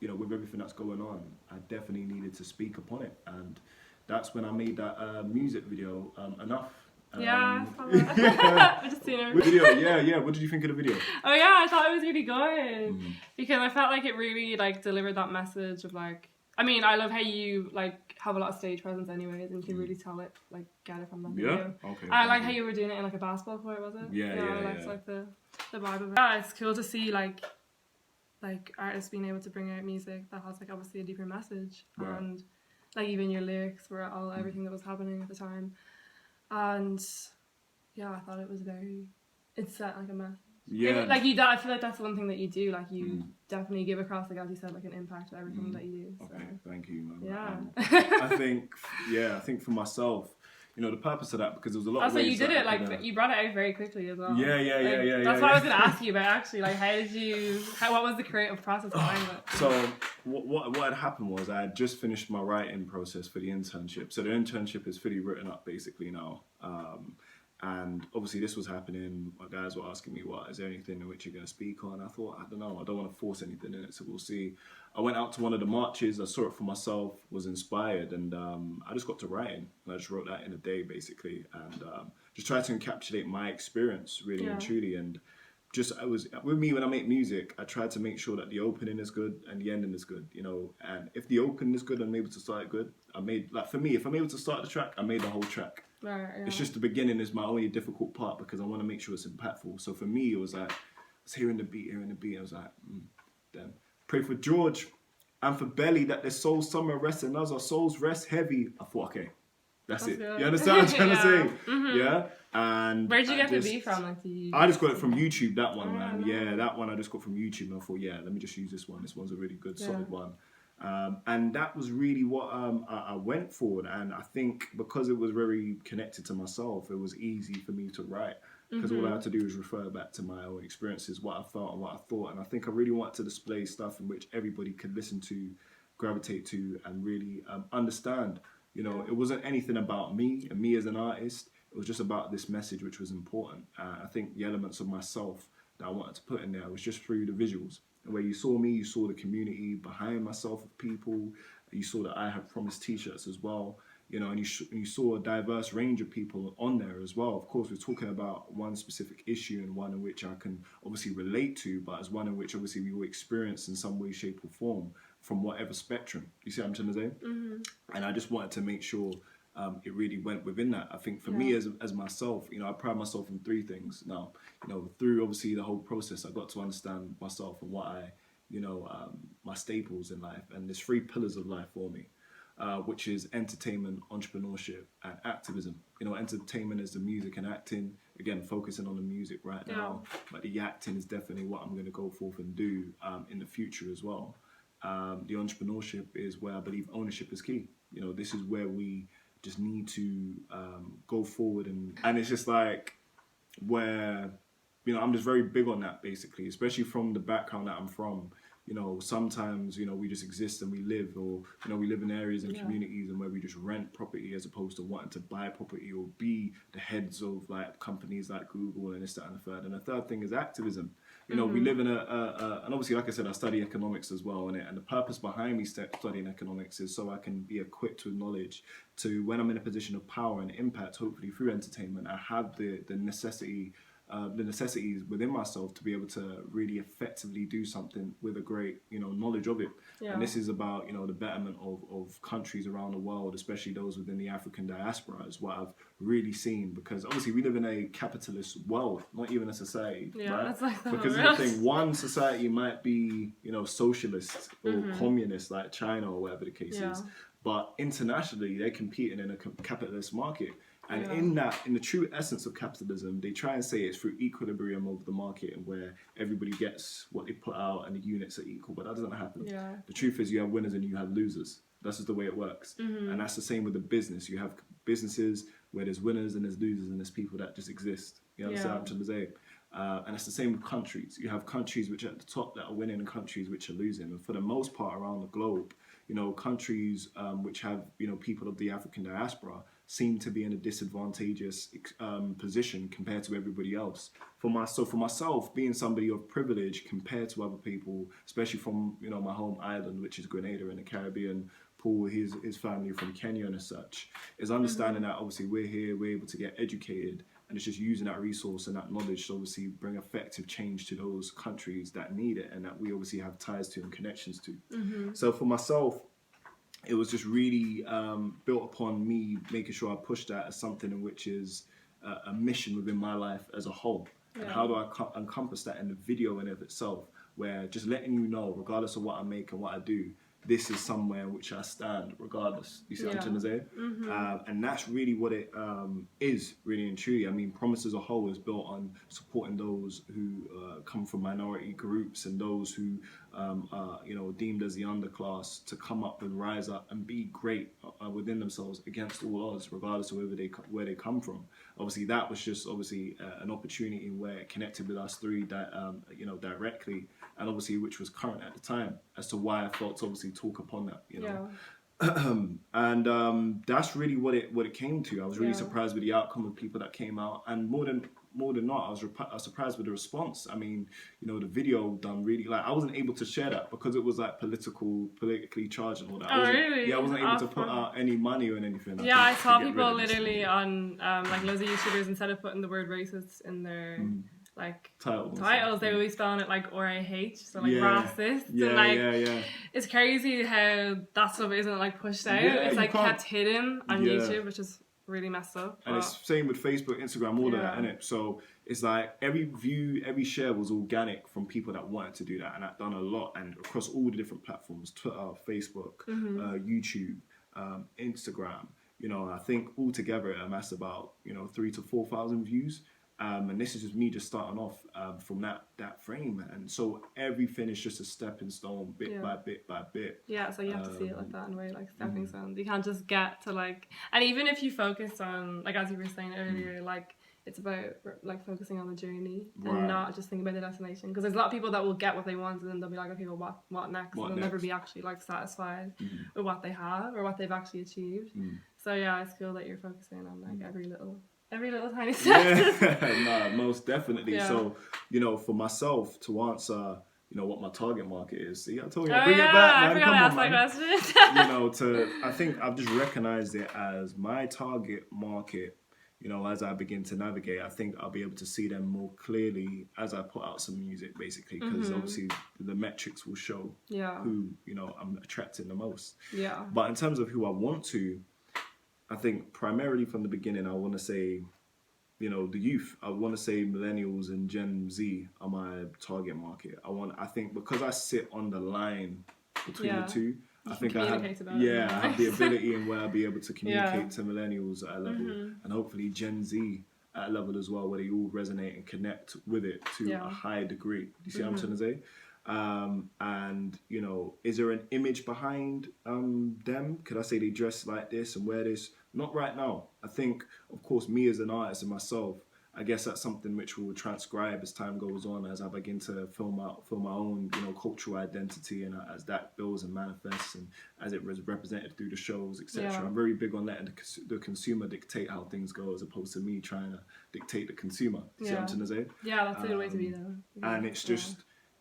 you know, with everything that's going on, I definitely needed to speak upon it. And that's when I made that music video, Enough. I saw that. I just seen it. Video, What did you think of the video? Oh yeah, I thought it was really good because I felt like it really like delivered that message of like. I mean, I love how you like have a lot of stage presence, anyways, and you can really tell it, like, get it from that video. Okay. I like how you were doing it in like a basketball court, was it? I liked like the vibe of it. Yeah, it's cool to see like artists being able to bring out music that has like obviously a deeper message and like even your lyrics were all everything that was happening at the time. And yeah, I thought it was it set like a message. Yeah. I feel like that's one thing that you do, like you definitely give across, like as you said, like an impact to everything that you do. So. Okay, thank you, man. Yeah. I think for myself, you know, the purpose of that, because there was a lot of ways you did it, like, you brought it out very quickly as well. Yeah. That's what I was going to ask you about, actually. Like, what was the creative process behind it? So, what had happened was I had just finished my writing process for the internship. So the internship is fully written up basically now. And obviously this was happening. My guys were asking me, "What is there anything in which you're going to speak on?" I thought, I don't know. I don't want to force anything in it, so we'll see. I went out to one of the marches. I saw it for myself. Was inspired, and I just got to writing. And I just wrote that in a day basically, and just tried to encapsulate my experience really and truly. And just I was with me when I make music. I try to make sure that the opening is good and the ending is good, you know. And if the opening is good, I'm able to start it good. I made like for me, if I'm able to start the track, I made the whole track. Right, yeah. It's just the beginning is my only difficult part because I want to make sure it's impactful. So for me, it was like I was hearing the beat. I was like, damn. Pray for George and for Belly that their souls somewhere rest and us our souls rest heavy. I thought, okay, that's it. good. You understand what I'm trying to say? Mm-hmm. Yeah. And where'd you get the beat from? Like I just got it from YouTube. That one, man. Yeah, that one I just got from YouTube. And I thought, yeah, let me just use this one. This one's a really good, solid one. And that was really what I went for. And I think because it was very connected to myself, it was easy for me to write. Because all I had to do was refer back to my own experiences, what I felt and what I thought. And I think I really wanted to display stuff in which everybody could listen to, gravitate to, and really understand. You know, it wasn't anything about me and me as an artist. It was just about this message, which was important. I think the elements of myself that I wanted to put in there was just through the visuals. And where you saw me, you saw the community behind myself of people. You saw that I had promised T-shirts as well. You know, and you saw a diverse range of people on there as well. Of course, we're talking about one specific issue and one in which I can obviously relate to, but as one in which obviously we will experience in some way, shape or form from whatever spectrum. You see what I'm trying to say? And I just wanted to make sure it really went within that. I think for me as myself, you know, I pride myself in three things. Now, you know, through obviously the whole process, I got to understand myself and what I, you know, my staples in life. And there's three pillars of life for me. Which is entertainment, entrepreneurship, and activism. You know, entertainment is the music and acting. Again, focusing on the music right now, but the acting is definitely what I'm going to go forth and do in the future as well. The entrepreneurship is where I believe ownership is key. You know, this is where we just need to go forward, and it's just like where, you know, I'm just very big on that basically, especially from the background that I'm from. You know, sometimes, you know, we just exist and we live, or, you know, we live in areas and communities and where we just rent property as opposed to wanting to buy property or be the heads of like companies like Google and this, that, and the third. And the third thing is activism. You know, we live in and obviously, like I said, I study economics as well. And the purpose behind me studying economics is so I can be equipped with knowledge to, when I'm in a position of power and impact, hopefully through entertainment, I have the necessities within myself to be able to really effectively do something with a great, you know, knowledge of it. And this is about, you know, the betterment of countries around the world, especially those within the African diaspora, is what I've really seen. Because obviously we live in a capitalist world, not even a society, right? That's like because the thing, one society might be, you know, socialist or communist like China or whatever the case is, but internationally they're competing in a capitalist market. And in the true essence of capitalism, they try and say it's through equilibrium of the market and where everybody gets what they put out and the units are equal, but that doesn't happen. The truth is you have winners and you have losers. That's just the way it works. And that's the same with the business. You have businesses where there's winners and there's losers and there's people that just exist. You understand what I'm trying to say? And it's the same with countries. You have countries which are at the top that are winning and countries which are losing. And for the most part around the globe, you know, countries which have, you know, people of the African diaspora seem to be in a disadvantageous position compared to everybody else. For myself, being somebody of privilege compared to other people, especially from, you know, my home island, which is Grenada in the Caribbean, Paul, his family from Kenya and as such, is understanding that obviously we're here, we're able to get educated, and it's just using that resource and that knowledge to obviously bring effective change to those countries that need it and that we obviously have ties to and connections to. So for myself, it was just really built upon me making sure I push that as something in which is a mission within my life as a whole. And how do I encompass that in the video in of itself, where just letting you know, regardless of what I make and what I do, this is somewhere in which I stand regardless. You see what I'm trying to say? And that's really what it is, really and truly. I mean, Promise as a whole is built on supporting those who come from minority groups and those who are, you know, deemed as the underclass to come up and rise up and be great within themselves against all odds, regardless of where they come from. obviously that was just obviously an opportunity where it connected with us three that directly, and obviously which was current at the time as to why I felt to obviously talk upon that, you know. And that's really what it came to. I was really surprised with the outcome of people that came out, and more than not, I was surprised with the response. I mean, you know, the video done really, like, I wasn't able to share that because it was like politically charged and all that. Really? Yeah, I wasn't able to put out any money or anything. Yeah, I saw people literally on like loads of YouTubers, instead of putting the word racist in their like titles, they would be spelling it like RAH, so like racist. Yeah, and like yeah. it's crazy how that stuff isn't like pushed out. It's like kept hidden on YouTube, which is really messed up. And it's same with Facebook, Instagram, all of that, innit? So it's like every view, every share was organic from people that wanted to do that, and I've done a lot, and across all the different platforms: Twitter, Facebook, YouTube, Instagram. You know, I think altogether it amassed about 3,000 to 4,000 views. And this is just me just starting off from that frame, and so everything is just a stepping stone, bit by bit by bit. Yeah, so you have to see it like that in a way, like stepping stones. You can't just get to like, and even if you focus on, like as you were saying earlier, like it's about like focusing on the journey and not just thinking about the destination. Because there's a lot of people that will get what they want and then they'll be like, okay, well, what next? And they'll never be actually like satisfied with what they have or what they've actually achieved. So yeah, it's cool that you're focusing on like every little tiny step. No, most definitely. So, for myself to answer, what my target market is. See, I told you, bring it back, man. I forgot to ask that question. I think I've just recognized it as my target market. As I begin to navigate, I think I'll be able to see them more clearly as I put out some music, basically, because obviously the metrics will show who, I'm attracting the most. Yeah. But in terms of who I want to, I think primarily from the beginning, I want to say, the youth. I want to say millennials and Gen Z are my target market. I think because I sit on the line between the two, I think I have the ability and where I'll be able to communicate to millennials at a level, and hopefully Gen Z at a level as well, where they all resonate and connect with it to a high degree. Do you see what I'm trying to say? And is there an image behind them? Could I say they dress like this and wear this? Not right now. I think, of course, me as an artist and myself, I guess that's something which will transcribe as time goes on, as I begin to feel my own, cultural identity, and as that builds and manifests, and as it was represented through the shows, etc. I'm very big on letting the consumer dictate how things go, as opposed to me trying to dictate the consumer. See what I'm trying to say? Yeah, that's a good way to be though. And it's just.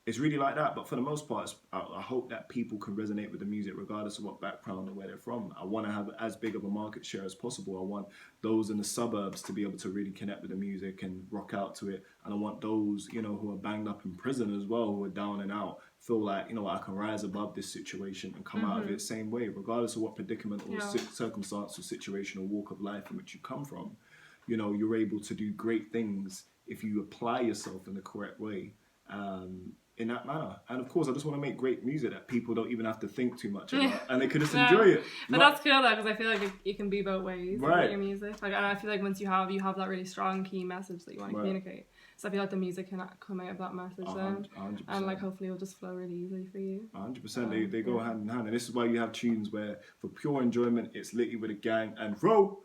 It's really like that, but for the most part, I hope that people can resonate with the music regardless of what background or where they're from. I want to have as big of a market share as possible. I want those in the suburbs to be able to really connect with the music and rock out to it. And I want those, who are banged up in prison as well, who are down and out, feel like, I can rise above this situation and come out of it the same way, regardless of what predicament or circumstance or situation or walk of life in which you come from. You're able to do great things if you apply yourself in the correct way. In that manner. And of course, I just want to make great music that people don't even have to think too much about, and they can just enjoy it. But that's cool though, because I feel like it can be both ways with your music. Like, and I feel like once you have that really strong key message that you want to communicate. So I feel like the music can come out of that message then, 100%. And like hopefully it'll just flow really easily for you. 100%. They go hand in hand, and this is why you have tunes where for pure enjoyment it's litty with a gang and row.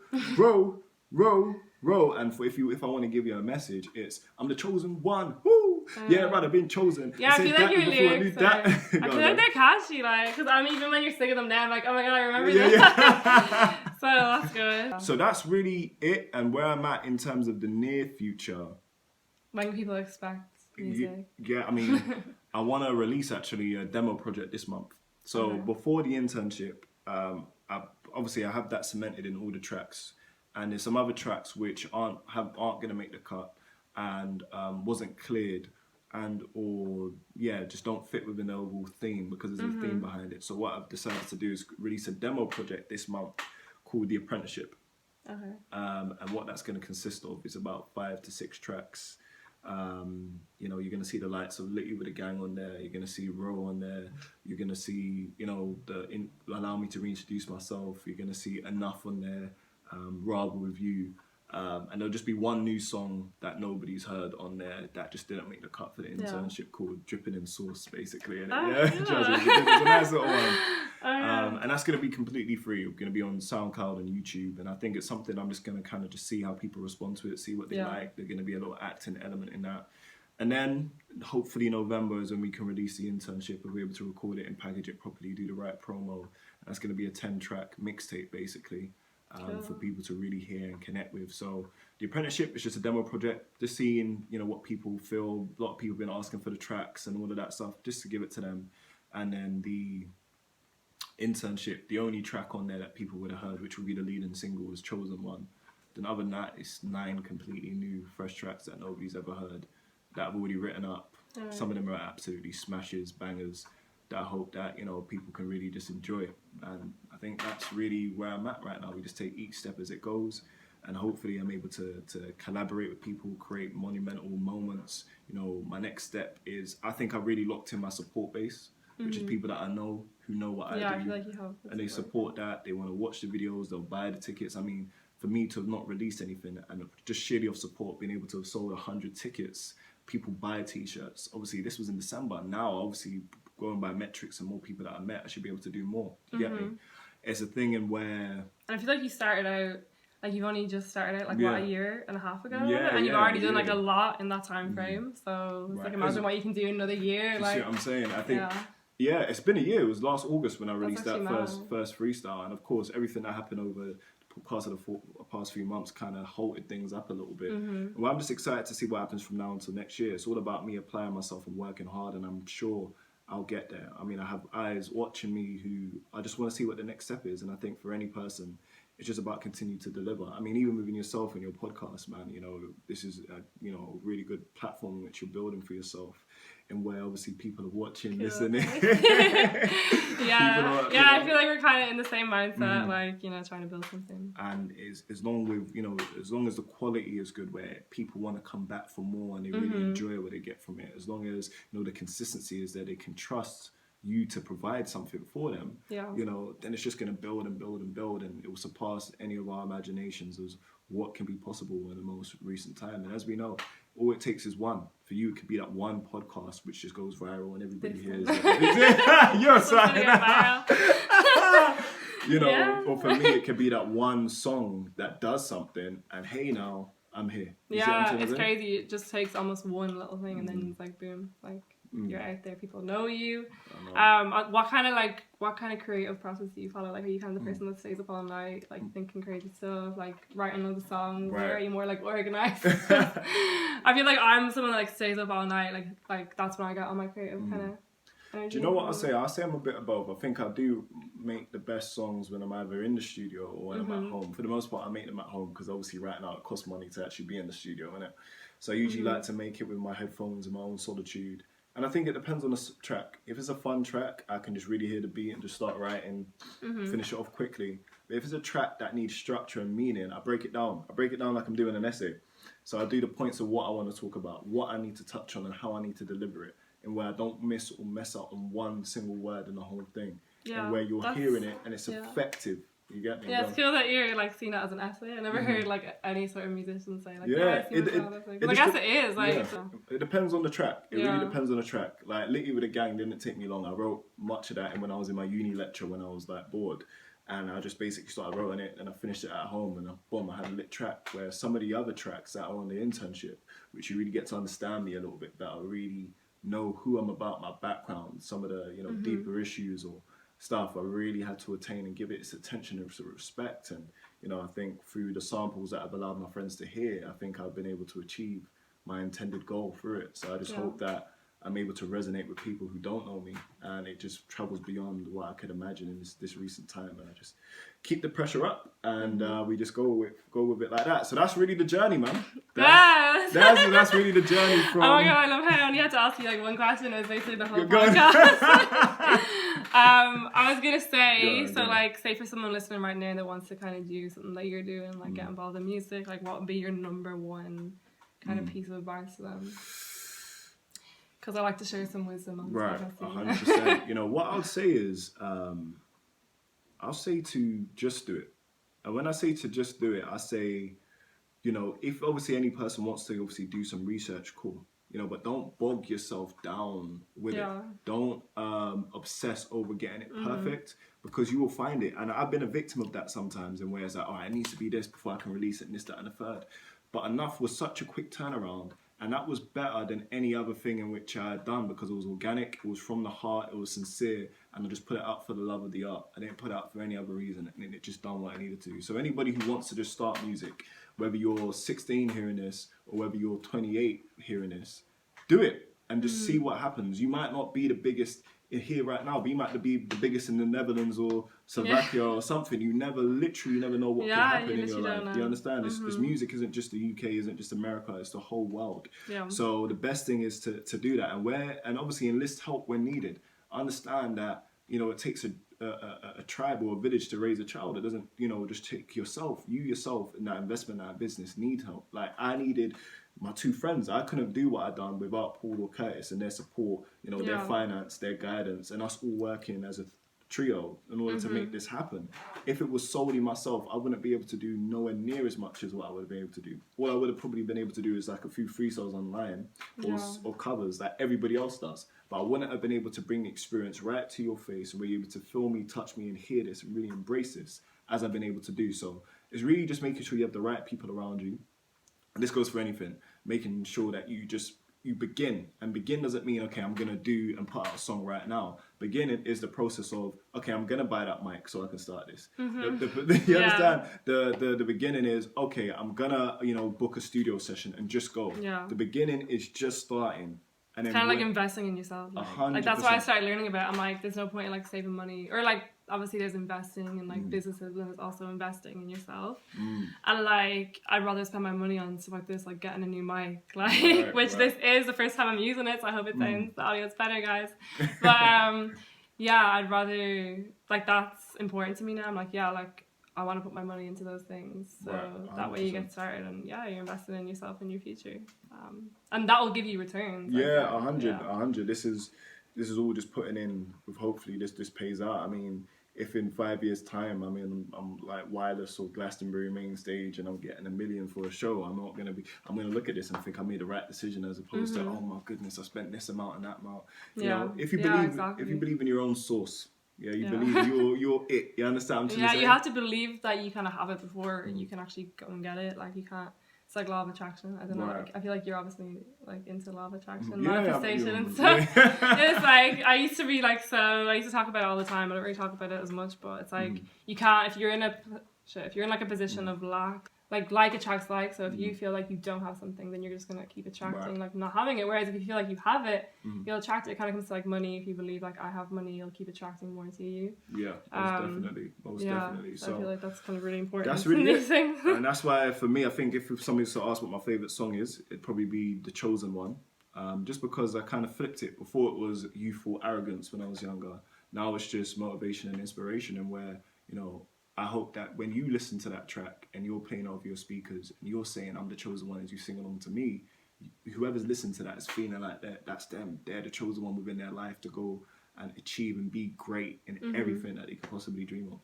And if I want to give you a message, it's I'm the chosen one. Woo! I've been chosen. Yeah, I feel like your lyrics I feel like they're catchy, like, because even when you're singing them now, I'm like, oh my god, I remember this. So that's good. So that's really it, and where I'm at in terms of the near future. When can people expect music? I mean, I want to release actually a demo project this month. So before the internship, I have that cemented in all the tracks. And there's some other tracks which aren't going to make the cut and wasn't cleared just don't fit within the overall theme because there's a theme behind it. So what I've decided to do is release a demo project this month called The Apprenticeship. Okay. And what that's going to consist of is about 5 to 6 tracks. You're going to see the likes of Litty with a Gang on there. You're going to see Ro on there. You're going to see, Allow Me to Reintroduce Myself. You're going to see Enough on there. Rather With You. And there'll just be one new song that nobody's heard on there that just didn't make the cut for the internship called Dripping in Sauce, basically. Innit? It's a nice little one. And that's going to be completely free. It's going to be on SoundCloud and YouTube. And I think it's something I'm just going to kind of just see how people respond to it, see what they like. There's going to be a little acting element in that. And then hopefully November is when we can release the internship. We'll be able to record it and package it properly, do the right promo. And that's going to be a 10-track mixtape, basically. For people to really hear and connect with. So the apprenticeship is just a demo project, just seeing, you know, what people feel. A lot of people have been asking for the tracks and all of that stuff, just to give it to them. And then the internship, the only track on there that people would have heard, which would be the leading single, was Chosen One. Then other than that, it's 9 completely new, fresh tracks that nobody's ever heard, that I've already written up. Some of them are absolutely smashes, bangers, that I hope that, you know, people can really just enjoy. And I think that's really where I'm at right now. We just take each step as it goes, and hopefully I'm able to collaborate with people, create monumental moments. You know, my next step is, I think I really locked in my support base, which is people that I know, who know what I do. I feel like you have. And they support that. They want to watch the videos, they'll buy the tickets. I mean, for me to have not released anything and just sheerly of support, being able to have sold 100 tickets, people buy t-shirts. Obviously, this was in December. Now, obviously, going by metrics and more people that I met, I should be able to do more. You get me? It's a thing in where... And I feel like you started out, like you've only just started out like what, a year and a half ago? And you've already done like a lot in that time frame. So it's like, imagine what you can do in another year. You see what I'm saying? I think, it's been a year. It was last August when I released that first freestyle. And of course, everything that happened over the course of the past few months kind of halted things up a little bit. Well, I'm just excited to see what happens from now until next year. It's all about me applying myself and working hard, and I'm sure I'll get there. I mean, I have eyes watching me who I just want to see what the next step is. And I think for any person, it's just about continuing to deliver. I mean, even within yourself and your podcast, man, you know, this is a, you know, a really good platform which you're building for yourself, and where obviously people are watching, listening. I feel like we're kind of in the same mindset, like, you know, trying to build something. And as long with, you know, as long as the quality is good, where people want to come back for more and they really enjoy what they get from it, as long as, you know, the consistency is there, they can trust you to provide something for them, you know, then it's just going to build and build and build, and it will surpass any of our imaginations as what can be possible in the most recent time. And as we know, all it takes is one. For you, it could be that one podcast which just goes viral and everybody hears it. You're sorry. You know, or for me, it could be that one song that does something, and hey, now I'm here. It's crazy. It just takes almost one little thing, and then it's like boom, like you're out there. People know you. What kind of creative process do you follow? Like, are you kind of the person that stays up all night, like thinking crazy stuff, like writing all the songs? Or are you more like organized? I feel like I'm someone that like stays up all night. Like that's when I get all my creative kind of energy. Do you know what I'll say? I'll say I'm a bit of both. I think I do make the best songs when I'm either in the studio or when I'm at home. For the most part, I make them at home because obviously right now it costs money to actually be in the studio, innit? So I usually like to make it with my headphones in my own solitude. And I think it depends on the track. If it's a fun track, I can just really hear the beat and just start writing, finish it off quickly. But if it's a track that needs structure and meaning, I break it down. I break it down like I'm doing an essay. So I do the points of what I want to talk about, what I need to touch on, and how I need to deliver it, and where I don't miss or mess up on one single word in the whole thing. And where you're hearing it and it's effective. You get me? Yeah, it's cool that you're like seeing it as an essay. I never heard like any sort of musician say like, I guess it is. Like, it depends on the track. It really depends on the track. Like Litty with a Gang didn't take me long. I wrote much of that, and when I was in my uni lecture, when I was like bored, and I just basically started writing it, and I finished it at home, and boom, I had a lit track. Where some of the other tracks that are on the internship, which you really get to understand me a little bit better, really know who I'm about, my background, some of the deeper issues or stuff, I really had to attain and give it its attention and respect. And I think through the samples that I've allowed my friends to hear, I think I've been able to achieve my intended goal through it. So I just hope that I'm able to resonate with people who don't know me, and it just travels beyond what I could imagine in this recent time. And I just keep the pressure up, and we just go with it like that. So that's really the journey, man. That's really the journey from... Oh my god, I love how I only had to ask you like one question. It was basically the whole podcast. I was gonna say, say for someone listening right now that wants to kind of do something that you're doing, like get involved in music, like what would be your number one kind of piece of advice to them? Because I like to share some wisdom on this podcast. 100%. What I would say is, I'll say to just do it. And when I say to just do it, I say you know, if obviously any person wants to obviously do some research, cool. You know, but don't bog yourself down with it. Don't obsess over getting it perfect, because you will find it. And I've been a victim of that sometimes, in ways like, oh, it needs to be this before I can release it, and this, that, and the third. But Enough was such a quick turnaround, and that was better than any other thing in which I had done, because it was organic, it was from the heart, it was sincere, and I just put it out for the love of the art. I didn't put it out for any other reason, and it just done what I needed to do. So anybody who wants to just start music, whether you're 16 hearing this or whether you're 28 hearing this, do it and just see what happens. You might not be the biggest here right now, but you might be the biggest in the Netherlands or Slovakia or something. You never know what can happen in your life. Do you understand? This music isn't just the UK, isn't just America, it's the whole world. So the best thing is to do that, and obviously enlist help when needed. Understand that, you know, it takes a tribe or a village to raise a child. It doesn't, you know, just take yourself. You yourself in that investment, that business need help. Like I needed my two friends. I couldn't do what I'd done without Paul or Curtis and their support, you know, their finance, their guidance, and us all working as a trio in order to make this happen. If it was solely myself, I wouldn't be able to do nowhere near as much as what I would have been able to do. All I would have probably been able to do is like a few freestyles online or covers that everybody else does. But I wouldn't have been able to bring the experience right to your face and be able to feel me, touch me, and hear this and really embrace this as I've been able to do. So it's really just making sure you have the right people around you. And this goes for anything, making sure that you begin. And begin doesn't mean, okay, I'm going to do and put out a song right now. Beginning is the process of, okay, I'm going to buy that mic so I can start this. You understand? The beginning is, okay, I'm going to, you know, book a studio session and just go. The beginning is just starting. And it's kind of like investing in yourself. Like that's why I started learning about it. I'm like, there's no point in like saving money, or like obviously there's investing in like businesses, and there's also investing in yourself. And like I'd rather spend my money on stuff like this, like getting a new mic, like this is the first time I'm using it, so I hope it sounds the audio's better, guys. But yeah, I'd rather, like, that's important to me now. I'm like, yeah, like I want to put my money into those things, so that way you get started, and you're investing in yourself and your future, and that will give you returns. Yeah, 100. This is all just putting in with hopefully this pays out. I mean, if in 5 years' time, I mean, I'm like Wireless or Glastonbury main stage and I'm getting $1 million for a show, I'm gonna look at this and think I made the right decision, as opposed to, oh my goodness, I spent this amount and that amount. You know, if you believe in your own source. Yeah, you believe you're it. You understand what I'm saying? You have to believe that you kind of have it before you can actually go and get it. Like you can't. It's like law of attraction. I don't know. Like, I feel like you're obviously like into law of attraction, manifestation and stuff. It's like I used to talk about it all the time. I don't really talk about it as much, but it's like you can't, if you're in like a position of lack. Like attracts like, so if you feel like you don't have something, then you're just gonna keep attracting like not having it. Whereas if you feel like you have it, you'll attract it. It kind of comes to like money. If you believe like I have money, you'll keep attracting more to you. Yeah, most definitely. So I feel like that's kind of really important. That's really it. And that's why for me, I think if somebody was to ask what my favorite song is, it'd probably be The Chosen One. Just because I kind of flipped it. Before it was youthful arrogance when I was younger. Now it's just motivation and inspiration, and where, you know, I hope that when you listen to that track and you're playing over your speakers and you're saying, I'm the chosen one, as you sing along to me, whoever's listening to that is feeling like that's them. They're the chosen one within their life to go and achieve and be great in everything that they could possibly dream of.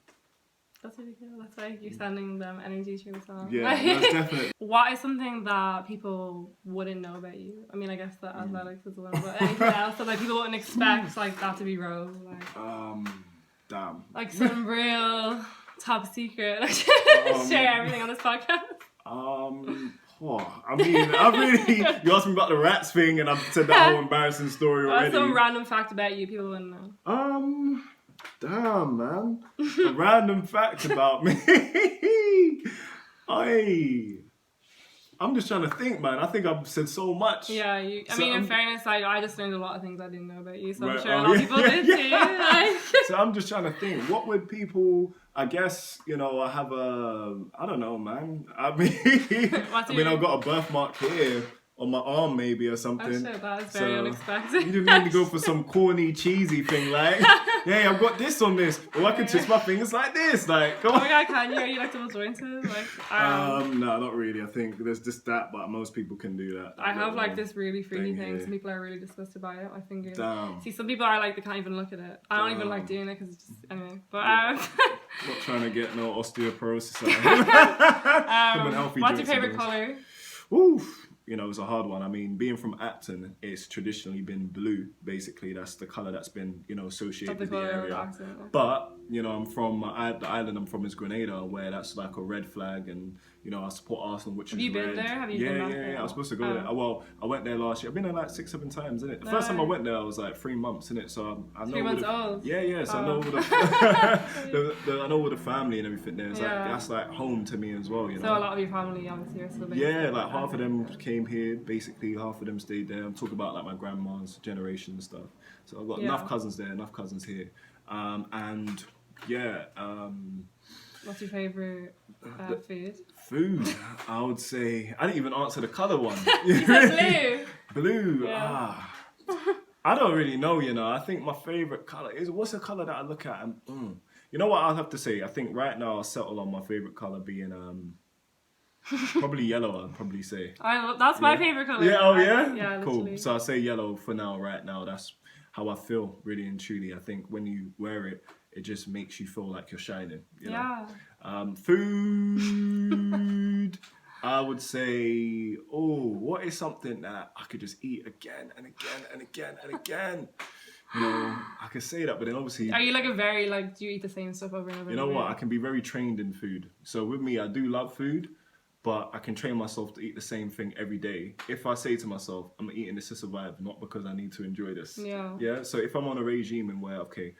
That's really cool. That's why you're sending them energy through the song. Yeah, that's definitely. What is something that people wouldn't know about you? I mean, I guess that athletics as well, but anything else that like people wouldn't expect like that to be Rose? Like, damn. Like some real top secret. Share everything on this podcast. I mean, you asked me about the rats thing, and I've said that whole embarrassing story already. Some random fact about you people wouldn't know. Damn, man. A random fact about me. I'm just trying to think, man. I think I've said so much. Yeah, in fairness, I just learned a lot of things I didn't know about you, so I'm sure a lot of people did too. So I'm just trying to think, what would people, I guess, you know, I don't know, man. I've got a birthmark here. on my arm maybe or Oh something. shit, that is very unexpected. You didn't need to go for some corny, cheesy thing like, hey, I've got this on this. Or I can twist my fingers like this. Like, come Oh on. my god, can you? Are you like double jointed? Like, No, not really. I think there's just that, but most people can do that. I have like this really freaky thing. here. Some people are really disgusted by it. I think. Damn. See, some people are like they can't even look at it. I don't even like doing it because it's just anyway. But Not trying to get no osteoporosis out. What's your favorite color? Oof. You know, it's a hard one. I mean, being from Acton, it's traditionally been blue. Basically, that's the colour that's been, you know, associated with the area. But, you know, I'm from, the island I'm from is Grenada, where that's like a red flag, and, you know, I support Arsenal, which Have is you been red. there? Have you been back there? Yeah, I was supposed to go there. Well, I went there last year. I've been there like 6-7 times, innit? The first time I went there, I was like 3 months, innit? So I know 3 months old? Yeah, so I know all the, I know all the family and everything there. It's like, that's like home to me as well, you know? So a lot of your family obviously are still based Yeah, like half of them came here, basically half of them stayed there. I'm talking about like my grandma's generation and stuff. So I've got enough cousins there, enough cousins here. And yeah. What's your favourite food? Food, I would say, I didn't even answer the colour one. You said blue. Blue, Yeah. I don't really know, you know. I think my favourite colour is, what's a colour that I look at and, you know what I'll have to say? I think right now I'll settle on my favourite colour being, probably yellow, I'd probably say. That's my favourite colour. Yeah, oh yeah? Yeah, cool. literally. So I'll say yellow for now, right now. That's how I feel, really and truly. I think when you wear it, it just makes you feel like you're shining. You know? Food, I would say, what is something that I could just eat again and again and again and again? You know, I could say that, but then obviously... Are you like do you eat the same stuff over and over? You know what? I can be very trained in food. So with me, I do love food, but I can train myself to eat the same thing every day. If I say to myself, I'm eating this to survive, not because I need to enjoy this. Yeah. So if I'm on a regime and where, okay,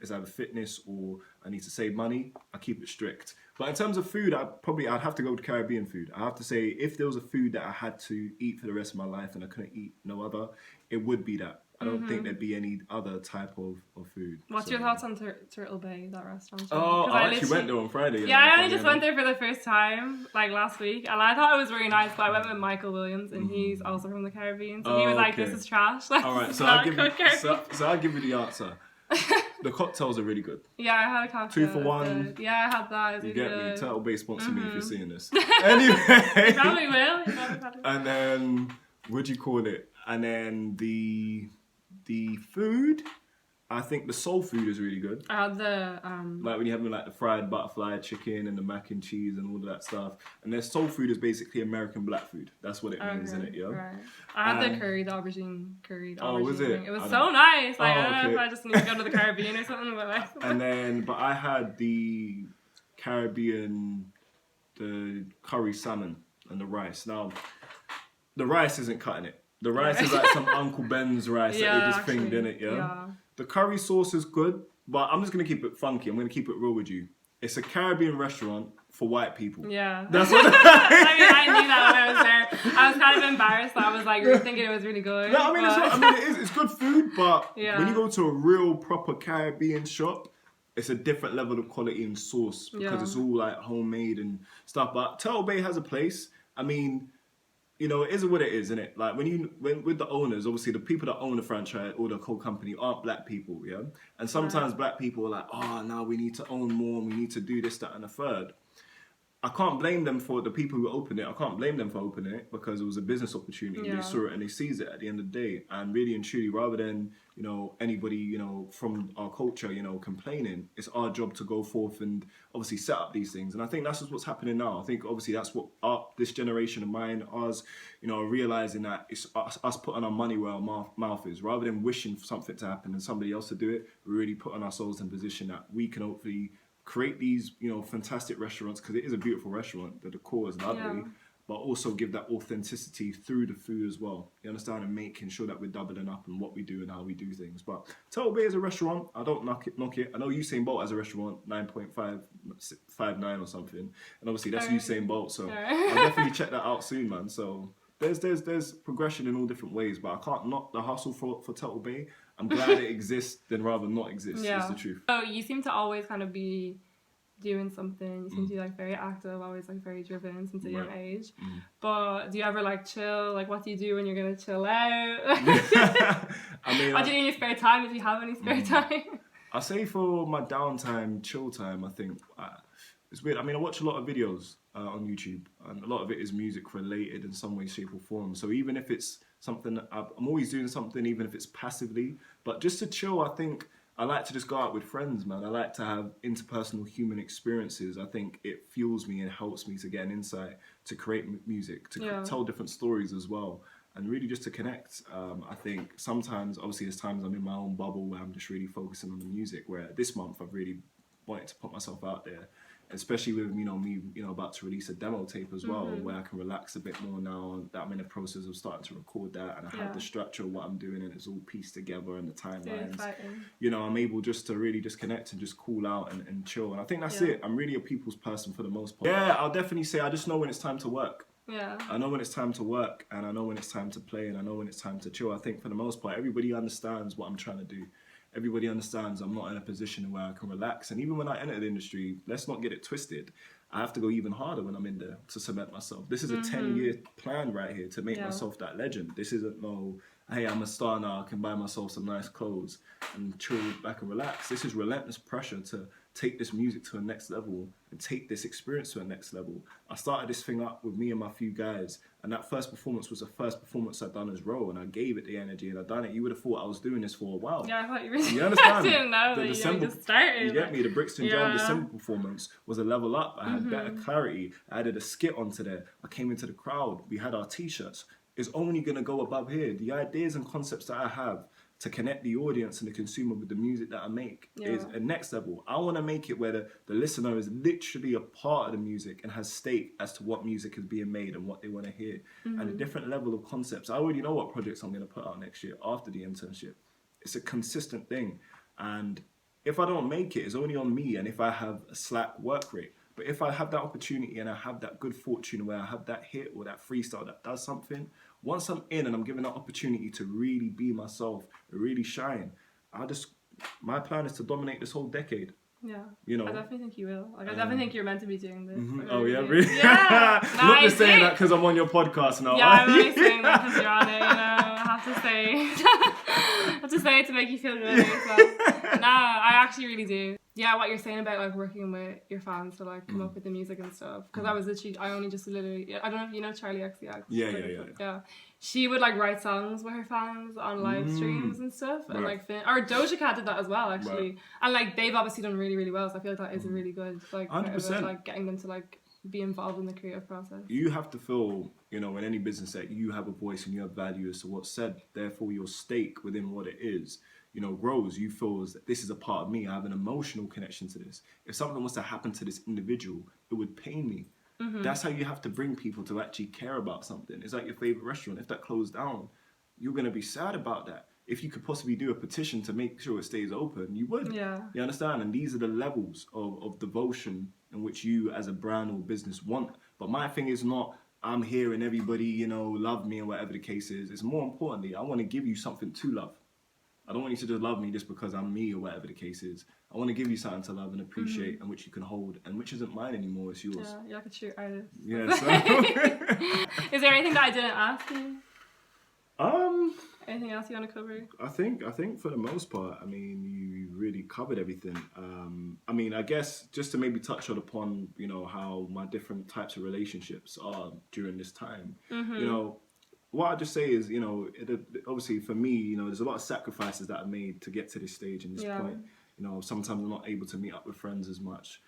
it's either fitness or I need to save money, I keep it strict. But in terms of food, I'd have to go to Caribbean food. I have to say, if there was a food that I had to eat for the rest of my life and I couldn't eat no other, it would be that. I don't think there'd be any other type of food. What's your thoughts on Turtle Bay, that restaurant? Oh, I actually went there on Friday. Yeah, I only just went there for the first time, like last week, and I thought it was really nice, but I went with Michael Williams, and he's also from the Caribbean, so he was like, this is trash. Like, all right, so I'll give you the answer. The cocktails are really good. Yeah, I had a cocktail. 2 for 1. Yeah, I had that. You get me? Turtle Bay sponsor me if you're seeing this. Anyway. You probably will. And then, what do you call it? And then the food, I think the soul food is really good. I had the like when you have like the fried butterfly chicken and the mac and cheese and all of that stuff. And their soul food is basically American black food. That's what it means, isn't it? Yeah. Right. I had the curry, the aubergine curry. Was it? Thing. It was so nice. Like I don't know if I just need to go to the Caribbean or something, but like. But I had the Caribbean, the curry salmon and the rice. Now, the rice isn't cutting it. The rice is like some Uncle Ben's rice that they just finged in it, yeah? The curry sauce is good, but I'm just going to keep it funky. I'm going to keep it real with you. It's a Caribbean restaurant for white people. Yeah. That's what I mean, I knew that when I was there. I was kind of embarrassed. I was like, you were thinking it was really good. No, I mean, it's good food, but when you go to a real proper Caribbean shop, it's a different level of quality and sauce because it's all like homemade and stuff. But Turtle Bay has a place. I mean... You know, it is what it is, isn't it? Like when with the owners, obviously the people that own the franchise or the whole company aren't black people, yeah? And sometimes black people are like, now we need to own more and we need to do this, that and the third. I can't blame them for the people who opened it. I can't blame them for opening it because it was a business opportunity. They saw it and they seized it at the end of the day. And really and truly, rather than, you know, anybody, you know, from our culture, you know, complaining, it's our job to go forth and obviously set up these things. And I think that's just what's happening now. I think obviously that's what this generation of mine, ours, you know, are realizing that it's us putting our money where our mouth is. Rather than wishing for something to happen and somebody else to do it, we're really putting ourselves in a position that we can hopefully create these, you know, fantastic restaurants because it is a beautiful restaurant. The decor is lovely, but also give that authenticity through the food as well. You understand? And making sure that we're doubling up on what we do and how we do things. But Turtle Bay is a restaurant. I don't knock it. I know Usain Bolt has a restaurant, 9.559 or something, and obviously that's Usain Bolt. So I'll definitely check that out soon, man. So there's progression in all different ways, but I can't knock the hustle for Turtle Bay. I'm glad it exists than rather not exist, is the truth. So you seem to always kind of be doing something. You seem to be like very active, always like very driven since a young age. But do you ever like chill? Like, what do you do when you're gonna chill out? I mean, what do you do in your spare time if you have any spare time? I say for my downtime, chill time, I think it's weird. I mean, I watch a lot of videos on YouTube, and a lot of it is music related in some way, shape, or form. So even if it's something, I'm always doing something, even if it's passively. But just to chill, I think I like to just go out with friends, man. I like to have interpersonal human experiences. I think it fuels me and helps me to get an insight, to create music, to tell different stories as well, and really just to connect. I think sometimes, obviously, there's times I'm in my own bubble where I'm just really focusing on the music, where this month I've really wanted to put myself out there, especially with me about to release a demo tape as well, where I can relax a bit more now that I'm in the process of starting to record that, and I have the structure of what I'm doing and it's all pieced together and the timelines. I'm able just to really just connect and just cool out and chill, and I think that's it. I'm really a people's person for the most part. Yeah, I'll definitely say I just know when it's time to work. Yeah. I know when it's time to work, and I know when it's time to play, and I know when it's time to chill. I think for the most part, everybody understands what I'm trying to do. Everybody understands I'm not in a position where I can relax. And even when I enter the industry, let's not get it twisted. I have to go even harder when I'm in there to cement myself. This is a 10-year plan right here to make myself that legend. This isn't no, hey, I'm a star now, I can buy myself some nice clothes and chill back and relax. This is relentless pressure to take this music to a next level and take this experience to a next level. I started this thing up with me and my few guys, and that first performance was the first performance I'd done as ROE, and I gave it the energy and I'd done it. You would have thought I was doing this for a while. Yeah, I thought you really You understand? I didn't know the that December, you just started. You get me? The Brixton Jam December performance was a level up. I had better clarity. I added a skit onto there. I came into the crowd. We had our t-shirts. It's only going to go above here. The ideas and concepts that I have to connect the audience and the consumer with the music that I make is a next level. I want to make it where the listener is literally a part of the music and has stake as to what music is being made and what they want to hear. And a different level of concepts. I already know what projects I'm going to put out next year after the internship. It's a consistent thing. And if I don't make it, it's only on me and if I have a slack work rate. But if I have that opportunity and I have that good fortune where I have that hit or that freestyle that does something, once I'm in and I'm given that opportunity to really be myself, really shine, my plan is to dominate this whole decade. Yeah, I definitely think you will. Like, I definitely think you're meant to be doing this. Oh yeah, really? Yeah. Not just saying that because I'm on your podcast now. Yeah, I'm only saying that because you're on it. I have to say, I have to say it to make you feel good about yourself. Nah, I actually really do. Yeah, what you're saying about like working with your fans to like come up with the music and stuff. Because I was literally, I only just literally, I don't know if you know Charlie XCX. Yeah. She would like write songs with her fans on live streams and stuff. And like, or Doja Cat did that as well actually. And like, they've obviously done really, really well. So I feel like that is a really good, like, 100%. Like getting them to like be involved in the creative process. You have to feel, in any business that you have a voice and you have value as to what's said. Therefore, your stake within what it is, grows. You feel that this is a part of me. I have an emotional connection to this. If something was to happen to this individual, it would pain me. That's how you have to bring people to actually care about something. It's like your favorite restaurant. If that closed down, you're going to be sad about that. If you could possibly do a petition to make sure it stays open, you would. Yeah. You understand? And these are the levels of devotion in which you as a brand or business want. But my thing is not, I'm here and everybody, love me and whatever the case is. It's more importantly, I want to give you something to love. I don't want you to just love me just because I'm me or whatever the case is. I want to give you something to love and appreciate and which you can hold and which isn't mine anymore, it's yours. Yeah, you're like a true artist. Yeah, so. Is there anything that I didn't ask you? Anything else you want to cover? I think for the most part, you really covered everything. I guess just to maybe touch upon, how my different types of relationships are during this time. What I just say is, obviously for me, there's a lot of sacrifices that I made to get to this stage and this point. Sometimes I'm not able to meet up with friends as much.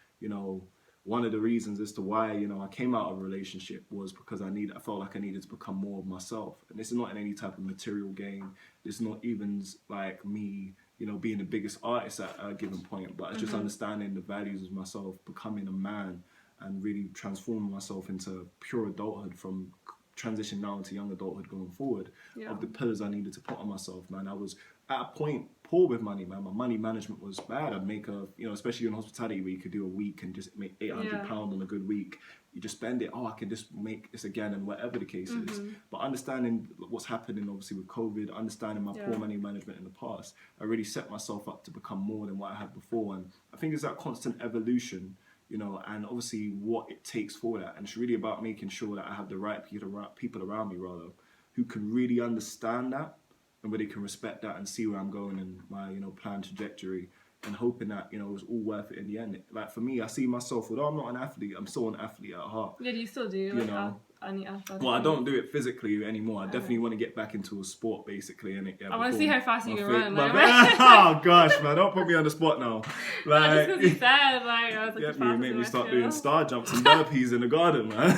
One of the reasons as to why, I came out of a relationship was because I felt like I needed to become more of myself. And this is not in any type of material gain. It's not even like me, being the biggest artist at a given point, but it's just understanding the values of myself, becoming a man and really transforming myself into pure adulthood from transition now into young adulthood going forward of the pillars I needed to put on myself, man. I was at a point poor with money, man. My money management was bad. I'd make especially in hospitality where you could do a week and just make £800 on a good week. You just spend it, I can just make this again and whatever the case is. But understanding what's happening obviously with COVID, understanding my poor money management in the past, I really set myself up to become more than what I had before. And I think it's that constant evolution. you know, and obviously what it takes for that. And it's really about making sure that I have the right people around me, rather, who can really understand that and where they can respect that and see where I'm going in my, you know, planned trajectory, and hoping that, you know, it's all worth it in the end. Like for me, I see myself, although I'm not an athlete, I'm still an athlete at heart. Yeah, do you still do? You like, know, any athletic? well, I don't do it physically anymore. I definitely want to get back into a sport, basically. And I want to see how fast you can run. Like, oh gosh, man, don't put me on the spot now. Like, just because you said, like, I was like, you make me start doing star jumps and burpees in the garden, man.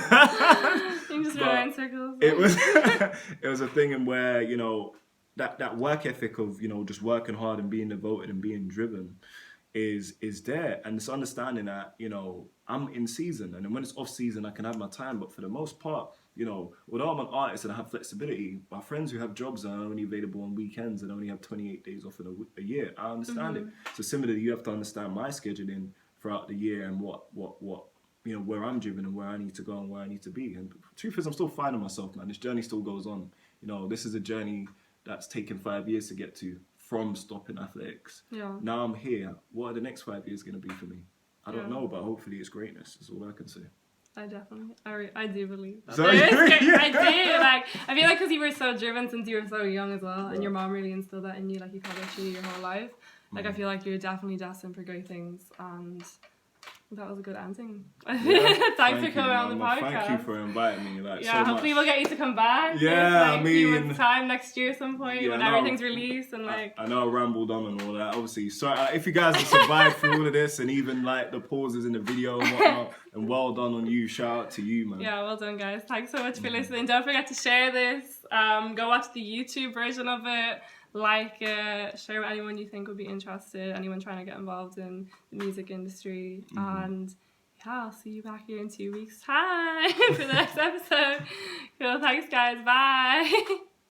You just run in circles. It was, it was a thing in where, you know, that work ethic of, you know, just working hard and being devoted and being driven is there, and it's understanding that, you know, I'm in season, and then when it's off season I can have my time, but for the most part, you know, although I'm an artist and I have flexibility, my friends who have jobs are only available on weekends and only have 28 days off in a year. I understand it. So similarly, you have to understand my scheduling throughout the year and what you know, where I'm driven and where I need to go and where I need to be. And the truth is, I'm still finding myself, man. This journey still goes on. You know, this is a journey that's taken 5 years to get to, from stopping athletics. Yeah. Now I'm here. What are the next 5 years going to be for me? I don't know, but hopefully it's greatness. That's all I can say. I definitely, I do believe that. So I do. Like, I feel like because you were so driven since you were so young as well, and your mom really instilled that in you, like you followed through your whole life. Like, I feel like you're definitely destined for great things, and that was a good ending. Yeah, Thanks for coming on the podcast. Thank you for inviting me. Like, yeah, so hopefully much. we'll get you to come back. Yeah, like, I mean, time next year at some point when everything's released and like. I know I rambled on and all that. Obviously, so if you guys have survived through all of this and even like the pauses in the video and whatnot, and well done on you. Shout out to you, man. Yeah, well done, guys. Thanks so much for listening. Don't forget to share this. Go watch the YouTube version of it. Like it, share with anyone you think would be interested, anyone trying to get involved in the music industry. And yeah, I'll see you back here in 2 weeks' time for the next episode. Cool, thanks guys, bye.